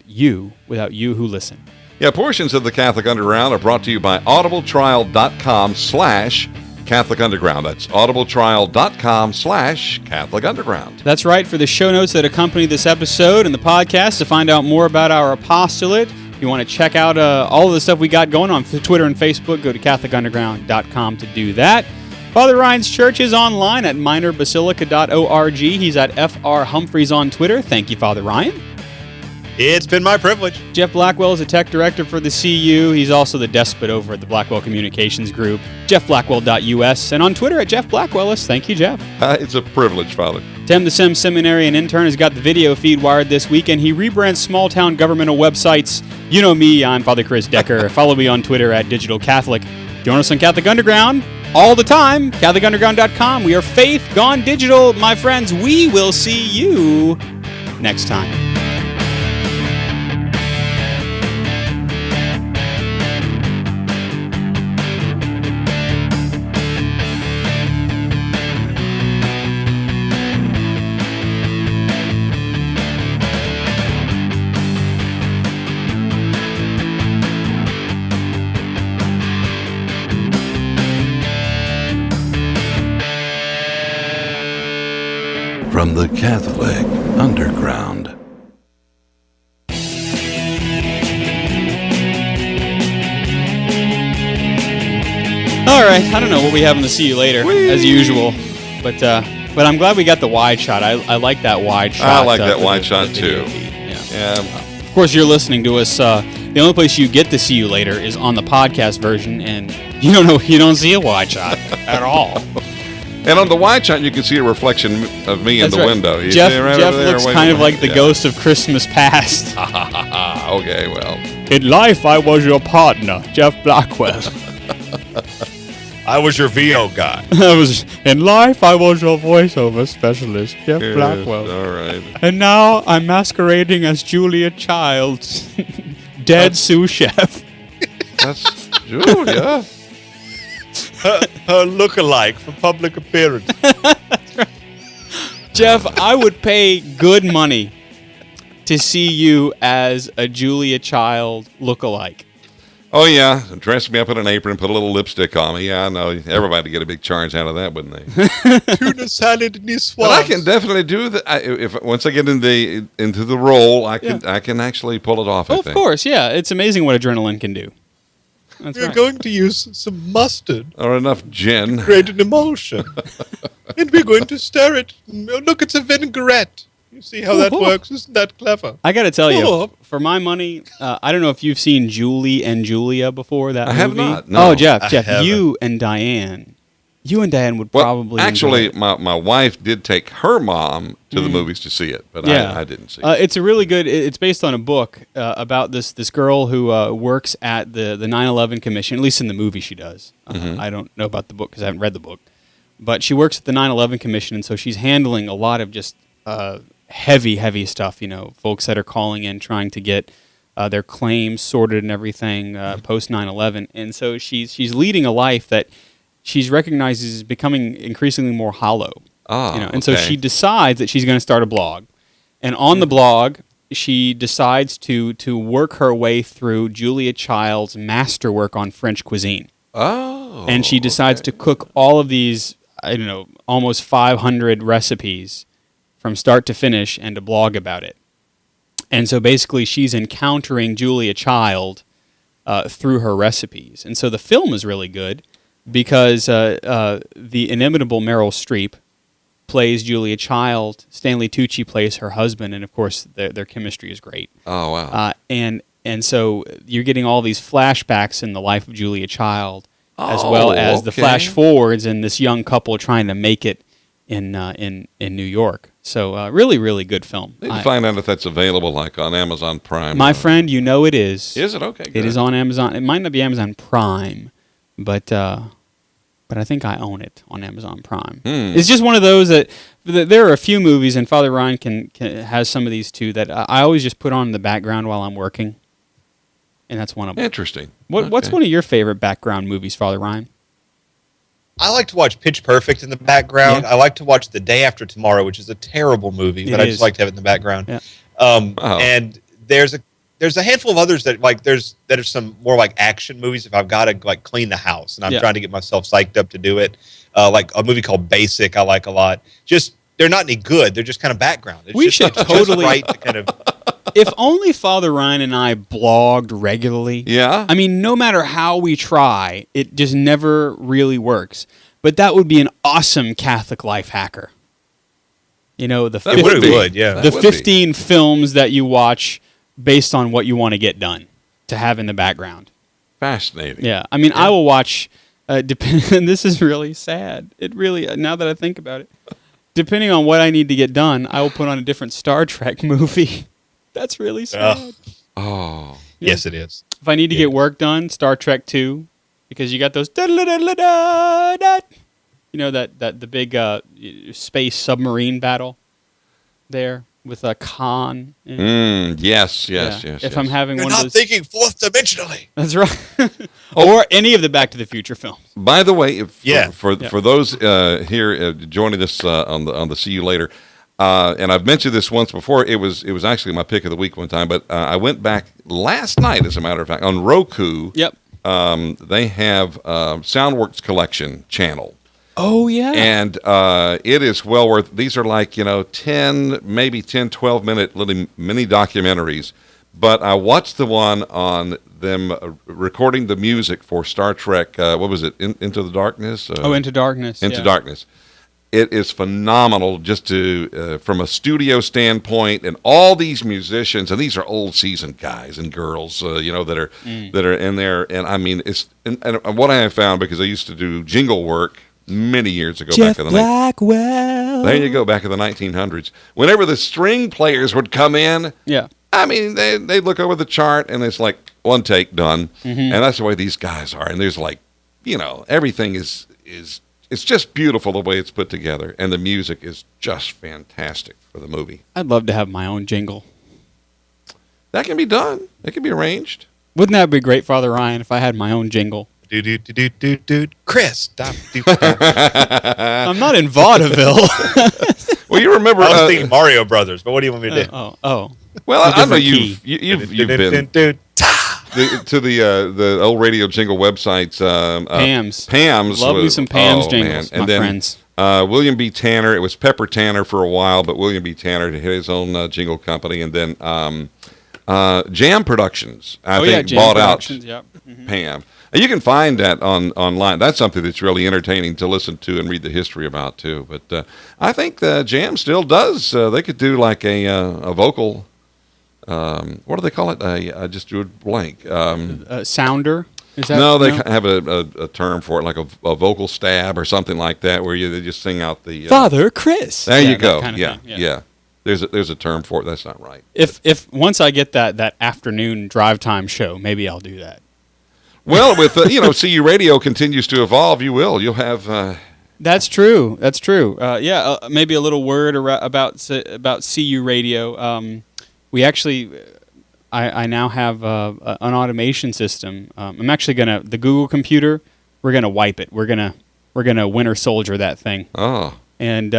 you who listen. Yeah, portions of the Catholic Underground are brought to you by audibletrial.com/Catholic Underground. That's audibletrial.com/Catholic Underground. That's right. For the show notes that accompany this episode and the podcast, to find out more about our apostolate, if you want to check out all of the stuff we got going on Twitter and Facebook, go to CatholicUnderground.com to do that. Father Ryan's church is online at minorbasilica.org. He's at FR Humphreys on Twitter. Thank you, Father Ryan. It's been my privilege. Jeff Blackwell is a tech director for the CU. He's also the despot over at the Blackwell Communications Group, jeffblackwell.us, and on Twitter at Jeff Blackwellis. Thank you, Jeff. It's a privilege, Father. Tim the Sim Seminary and intern has got the video feed wired this week, and he rebrands small-town governmental websites. You know me, I'm Father Chris Decker. Follow me on Twitter at Digital Catholic. Join us on Catholic Underground all the time, CatholicUnderground.com. We are faith gone digital, my friends. We will see you next time. From the Catholic Underground. All right, I don't know what we have in the See You Later, as usual, but I'm glad we got the wide shot. I like that wide shot. I like that wide shot, too. Yeah. Of course, you're listening to us. The only place you get to See You Later is on the podcast version, and you don't see a wide shot at all. And on the wide shot, you can see a reflection of me in the window. You Jeff there, looks kind of like the ghost of Christmas past. Okay, well. In life, I was your partner, Jeff Blackwell. I was your VO guy. In life, I was your voiceover specialist, Jeff Blackwell. All right. And now I'm masquerading as Julia Childs, dead sous chef. That's Julia. Her look-alike for public appearance. That's right. Jeff, I would pay good money to see you as a Julia Child look-alike. Oh, yeah. Dress me up in an apron, put a little lipstick on me. Yeah, I know. Everybody would get a big charge out of that, wouldn't they? Tuna salad and this But I can definitely do that. If once I get into the role, I can actually pull it off. Oh, of course, yeah. It's amazing what adrenaline can do. We're going to use some mustard. Or enough gin. To create an emulsion. And we're going to stir it. Oh, look, it's a vinaigrette. You see how that works? Isn't that clever? I got to tell you, for my money, I don't know if you've seen Julie and Julia before, that movie. I have not, no. Oh, Jeff, you and Diane would probably actually, enjoy it. my wife did take her mom to the movies to see it, but I didn't see it. It's a really good, it's based on a book about this girl who works at the 9/11 Commission, at least in the movie she does. I don't know about the book because I haven't read the book. But she works at the 9/11 Commission, and so she's handling a lot of just heavy stuff, folks that are calling in trying to get their claims sorted and everything post 9/11. And so she's leading a life that she's recognizes is becoming increasingly more hollow. And so she decides that she's going to start a blog. And on the blog, she decides to work her way through Julia Child's masterwork on French cuisine. And she decides to cook all of these, almost 500 recipes from start to finish and to blog about it. And so basically she's encountering Julia Child through her recipes. And so the film is really good because the inimitable Meryl Streep plays Julia Child, Stanley Tucci plays her husband, and of course their chemistry is great. Oh, wow. And so you're getting all these flashbacks in the life of Julia Child, as well as the flash forwards in this young couple trying to make it in New York. So really, really good film. Need to find out if that's available, like on Amazon Prime. My friend, it is. Is it? Okay, good. It is on Amazon. It might not be Amazon Prime, but I think I own it on Amazon Prime. It's just one of those that there are a few movies, and Father Ryan can has some of these too, that I always just put on in the background while I'm working, and that's one of them. Interesting. What's one of your favorite background movies, Father Ryan? I like to watch Pitch Perfect in the background. Yeah. I like to watch The Day After Tomorrow, which is a terrible movie, but I just like to have it in the background. Yeah. And there's a handful of others that are some more like action movies if I've got to like clean the house and I'm trying to get myself psyched up to do it. Like a movie called Basic I like a lot. Just they're not any good. They're just kind of background. We should totally right to kind of. If only Father Ryan and I blogged regularly. Yeah. I mean, no matter how we try, it just never really works. But that would be an awesome Catholic life hacker. The 15 films that you watch based on what you want to get done to have in the background. Fascinating. Yeah. I mean, I will watch, and this is really sad. It really, now that I think about it, depending on what I need to get done, I will put on a different Star Trek movie. That's really sad. Oh. Yeah. Yes, it is. If I need to get work done, Star Trek 2, because you got those, the big space submarine battle there with a Khan. Yes. If I'm having You're one not of those, thinking fourth dimensionally. That's right. Or any of the Back to the Future films. By the way, for those here joining us on the See You Later. And I've mentioned this once before. It was actually my pick of the week one time, but I went back last night, as a matter of fact, on Roku. Yep. They have Soundworks Collection channel. Oh, yeah. And it is well worth. These are like 10, maybe 10, 12-minute little mini documentaries. But I watched the one on them recording the music for Star Trek. What was it? Into the Darkness. Into Darkness. Into Darkness. It is phenomenal just to from a studio standpoint, and all these musicians, and these are old seasoned guys and girls, that are in there. And I mean, it's and what I have found, because I used to do jingle work many years ago, Jeff back in the Blackwell. There you go, back in the 1900s. Whenever the string players would come in, I mean, they'd look over the chart and it's like one take done, and that's the way these guys are. And there's like, everything is. It's just beautiful the way it's put together, and the music is just fantastic for the movie. I'd love to have my own jingle. That can be done. It can be arranged. Wouldn't that be great, Father Ryan, if I had my own jingle? Chris, stop. I'm not in vaudeville. Well, you remember... I was thinking Mario Brothers, but what do you want me to do? Oh. Well, I know you've been... the old radio jingle websites. Pam's. Love me some Pam's jingles, man. And my then, friends. William B. Tanner. It was Pepper Tanner for a while, but William B. Tanner had his own jingle company, and then Jam Productions. I think Jam bought Productions, out yep. Pam. And you can find that online. That's something that's really entertaining to listen to and read the history about too. But I think Jam still does. They could do like a vocal. What do they call it? I just drew a blank. Sounder. Is that, no, they have a term for it, like a vocal stab or something like that, where they just sing out the Father Chris. There you go. Kind of thing. Yeah. There's a term for it. That's not right. If once I get that afternoon drive time show, maybe I'll do that. Well, with CU Radio continues to evolve, you'll have. That's true. Maybe a little word about CU Radio. We actually, I now have an automation system. I'm actually the Google computer. We're gonna wipe it. We're gonna Winter Soldier that thing. Oh. And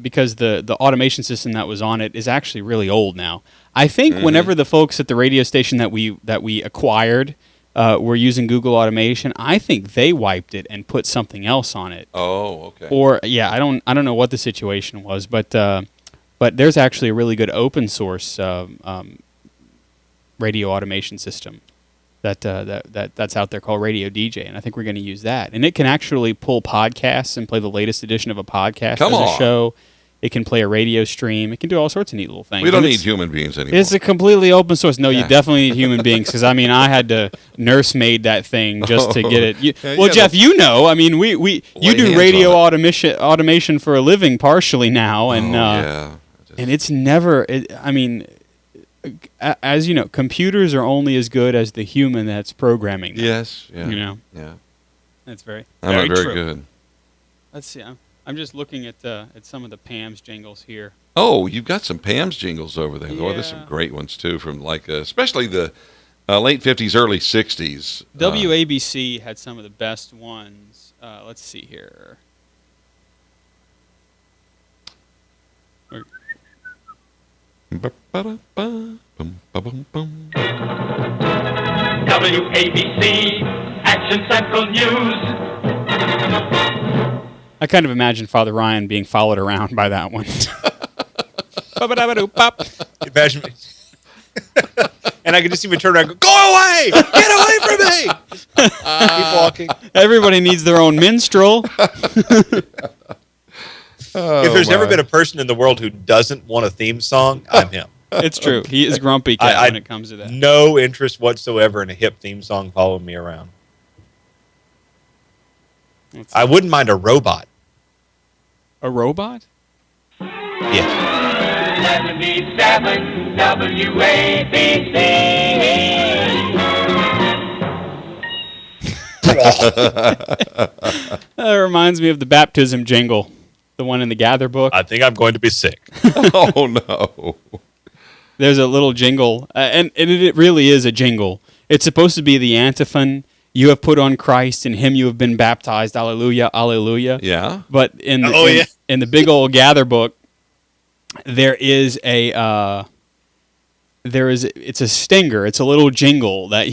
because the automation system that was on it is actually really old now. I think whenever the folks at the radio station that we acquired were using Google Automation, I think they wiped it and put something else on it. Oh, okay. Or I don't know what the situation was, but there's actually a really good open source radio automation system that's out there called Radio DJ, and I think we're going to use that. And it can actually pull podcasts and play the latest edition of a podcast as a show. It can play a radio stream. It can do all sorts of neat little things. We don't need human beings anymore. It's a completely open source. No, you definitely need human beings, because I had to nursemaid that thing just to get it. Jeff, you do radio automation for a living partially now, and and it's never. As you know, computers are only as good as the human that's programming them. Yes. Yeah. Yeah. That's very very true. Good. Let's see. I'm just looking at some of the Pam's jingles here. Oh, you've got some Pam's jingles over there. Yeah. Oh, there's some great ones too, from especially the late 50s, early 60s. WABC had some of the best ones. Let's see here. WABC, Action Central News. I kind of imagine Father Ryan being followed around by that one. Imagine me. And I can just see me turn around and go, "Go away! Get away from me!" Keep walking. Everybody needs their own minstrel. If there's ever been a person in the world who doesn't want a theme song, I'm him. It's true. He is grumpy cat when it comes to that. No interest whatsoever in a hip theme song following me around. I wouldn't mind a robot. A robot? Yeah. 77 WABC. That reminds me of the baptism jingle, the one in the Gather book. I think I'm going to be sick. Oh, no. There's a little jingle, and it really is a jingle. It's supposed to be the antiphon. You have put on Christ, in him you have been baptized. Alleluia, alleluia. Yeah. But in the big old Gather book, it's a stinger. It's a little jingle that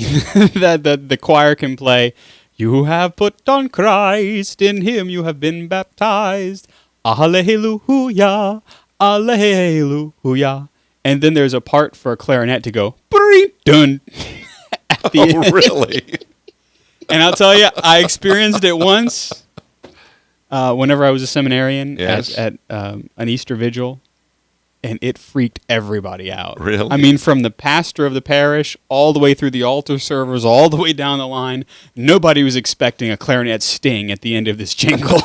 that the choir can play. You have put on Christ, in him you have been baptized. Alleluia, alleluia. And then there's a part for a clarinet to go, dun. Oh, really? And I'll tell you, I experienced it once whenever I was a seminarian at an Easter vigil, and it freaked everybody out. Really? I mean, from the pastor of the parish all the way through the altar servers, all the way down the line, nobody was expecting a clarinet sting at the end of this jingle.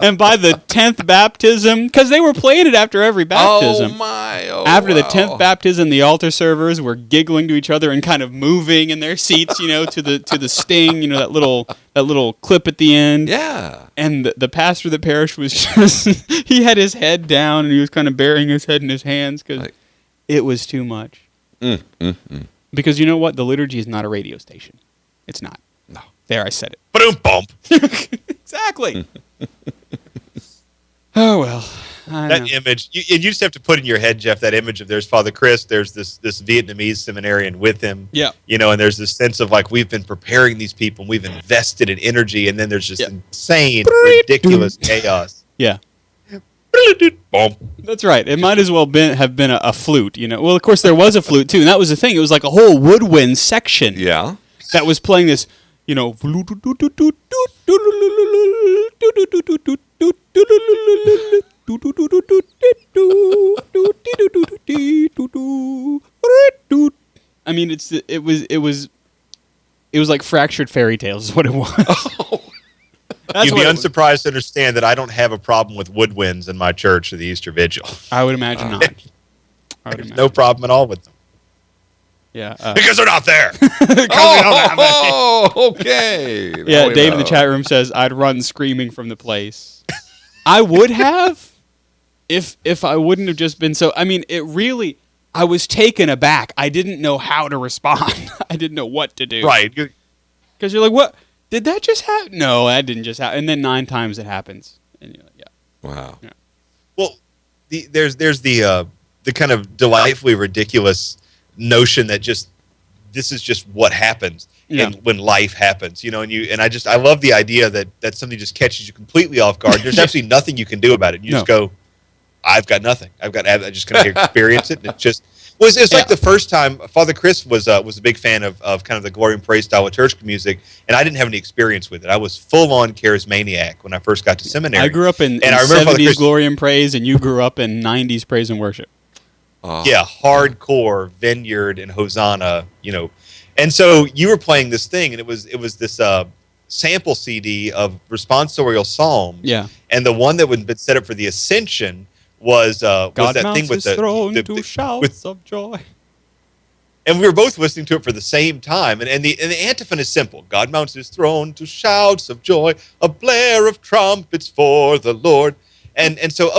And by the 10th baptism, because they were playing it after every baptism. Oh, my. Oh, after the 10th baptism, the altar servers were giggling to each other and kind of moving in their seats, to the sting, that little clip at the end. Yeah. And the pastor of the parish was just, he had his head down and he was kind of burying his head in his hands because it was too much. Because you know what? The liturgy is not a radio station. It's not. No. There, I said it. Ba-dum-bump. Exactly. Oh, well. That image, you just have to put in your head, Jeff, that image of there's Father Chris, there's this Vietnamese seminarian with him. Yeah. And there's this sense of like, we've been preparing these people, we've invested in energy, and then there's just insane, ridiculous chaos. Yeah. That's right. It might as well have been a flute, Well, of course, there was a flute, too, and that was the thing. It was like a whole woodwind section. Yeah. That was playing this, I mean, it was like fractured fairy tales is what it was. You'd be unsurprised to understand that I don't have a problem with woodwinds in my church or the Easter Vigil. I would imagine not. There's no problem at all with them. Yeah, because they're not there. Okay. Yeah, Dave in the chat room says I'd run screaming from the place. I would have, if I wouldn't have just been so. I mean, I was taken aback. I didn't know how to respond. I didn't know what to do. Right. Because you're like, what? Did that just happen? No, that didn't just happen. And then 9 times it happens. And you're like, yeah. Wow. Yeah. Well, there's the kind of delightfully ridiculous notion that this is just what happens when life happens, and I love the idea that something just catches you completely off guard. There's absolutely nothing you can do about it. You just go, I've got nothing. I'm just going to experience it. And it just it's like the first time Father Chris was a big fan of kind of the glory and praise style of church music, and I didn't have any experience with it. I was full on charismaniac when I first got to seminary. I grew up in 70s glory and praise, and you grew up in 90s praise and worship. Yeah, hardcore Vineyard and Hosanna, and so you were playing this thing, and it was this sample CD of responsorial psalms. Yeah, and the one that had been set up for the Ascension was that thing with the shouts of joy. And we were both listening to it for the same time, and the antiphon is simple: God mounts his throne to shouts of joy, a blare of trumpets for the Lord. And so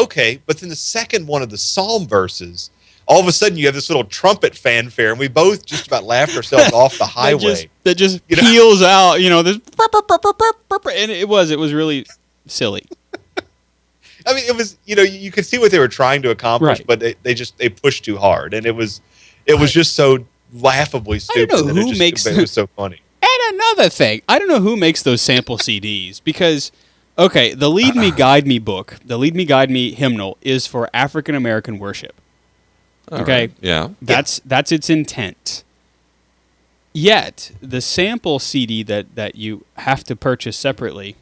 but then the second one of the psalm verses, all of a sudden you have this little trumpet fanfare, and we both just about laughed ourselves off the highway. That just peels out, this, and it was really silly. I mean, it was, you could see what they were trying to accomplish, but they pushed too hard, and it was just so laughably stupid. I don't know who makes it was so funny. And another thing, I don't know who makes those sample CDs, because the Lead Me Guide Me book, the Lead Me Guide Me hymnal is for African American worship. Okay. Right. Yeah. That's its intent. Yet the sample CD that you have to purchase separately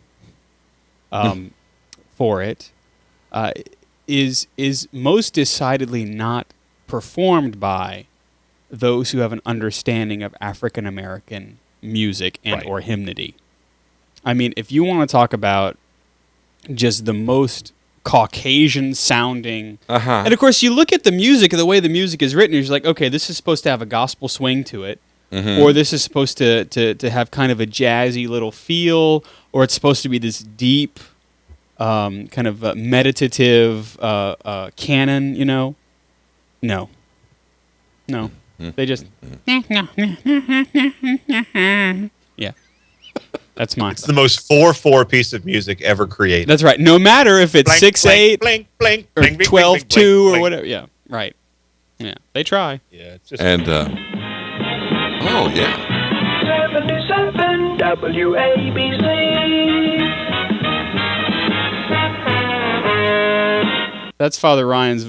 for it is most decidedly not performed by those who have an understanding of African American music and or hymnody. I mean, if you want to talk about just the most Caucasian sounding, and of course you look at the music and the way the music is written, you're just like, okay, this is supposed to have a gospel swing to it, or this is supposed to have kind of a jazzy little feel, or it's supposed to be this deep kind of meditative canon, No. They just yeah. That's mine. It's the most 4/4 piece of music ever created. That's right. No matter if it's 6/8 or 12/2 or whatever. Yeah. Right. Yeah. They try. Yeah. It's just and oh yeah. 77 WABC. That's Father Ryan's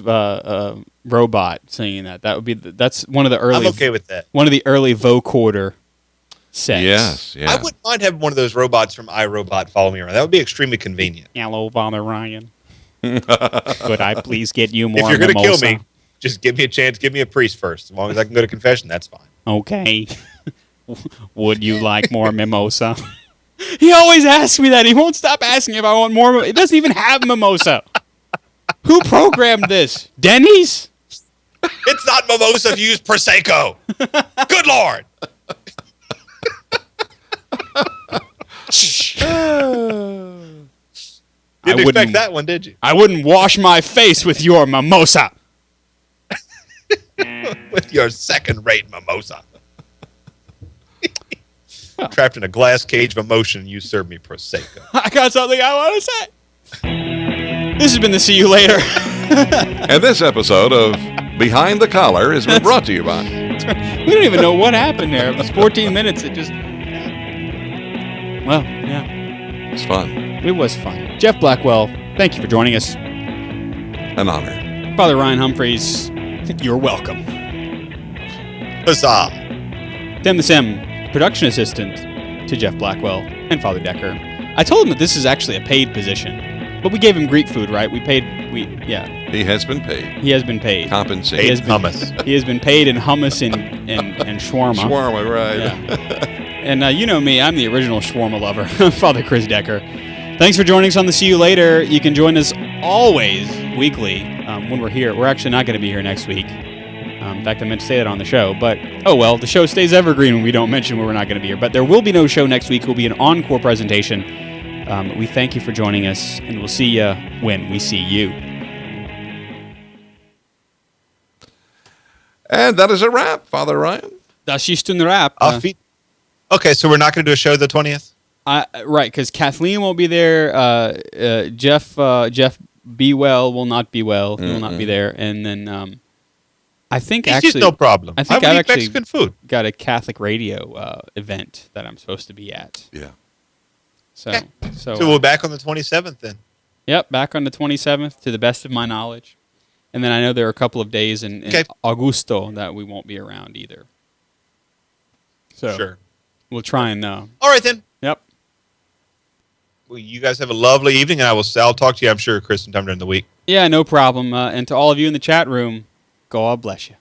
robot singing that. That would be that's one of the early. I'm okay with that. One of the early vocoder sets. Yes, yeah. I wouldn't mind having one of those robots from iRobot follow me around. That would be extremely convenient. Hello, Father Ryan. Could I please get you more? If you're going to kill me, just give me a chance. Give me a priest first. As long as I can go to confession, that's fine. Okay. Would you like more mimosa? He always asks me that. He won't stop asking if I want more. It doesn't even have mimosa. Who programmed this? Denny's? It's not mimosa if you use Prosecco. Good Lord. Didn't expect that one, did you? I wouldn't wash my face with your mimosa. With your second-rate mimosa. Trapped in a glass cage of emotion, you serve me Prosecco. I got something I want to say. This has been the See You Later. And this episode of Behind the Collar has been brought to you by... We don't even know what happened there. It was 14 minutes. It just... Well, yeah. It's fun. It was fun. Jeff Blackwell, thank you for joining us. An honor. Father Ryan Humphreys, you're welcome. Huzzah. Tim the Sim, production assistant to Jeff Blackwell and Father Decker. I told him that this is actually a paid position, but we gave him Greek food, right? Yeah. He has been paid. He has been paid. Compensated. Hummus. He has been paid in hummus and shawarma. Shawarma, right. Yeah. And you know me, I'm the original shawarma lover. Father Chris Decker. Thanks for joining us on the See You Later. You can join us always weekly when we're here. We're actually not going to be here next week. In fact, I meant to say that on the show, but oh well, the show stays evergreen when we don't mention when we're not going to be here. But there will be no show next week. It will be an encore presentation. We thank you for joining us, and we'll see you when we see you. And that is a wrap, Father Ryan. Das ist ein Wrap. Okay, so we're not going to do a show the 20th? Right, because Kathleen won't be there. Jeff Be Well will not be well. He will not be there. And then I think it's actually... just no problem. I think I've actually Mexican food. Got a Catholic radio event that I'm supposed to be at. Yeah. So we're back on the 27th then? Yep, back on the 27th to the best of my knowledge. And then I know there are a couple of days in Augusto that we won't be around either. So sure. We'll try and... All right, then. Yep. Well, you guys have a lovely evening, and I'll talk to you, I'm sure, Chris, sometime during the week. Yeah, no problem. And to all of you in the chat room, God bless you.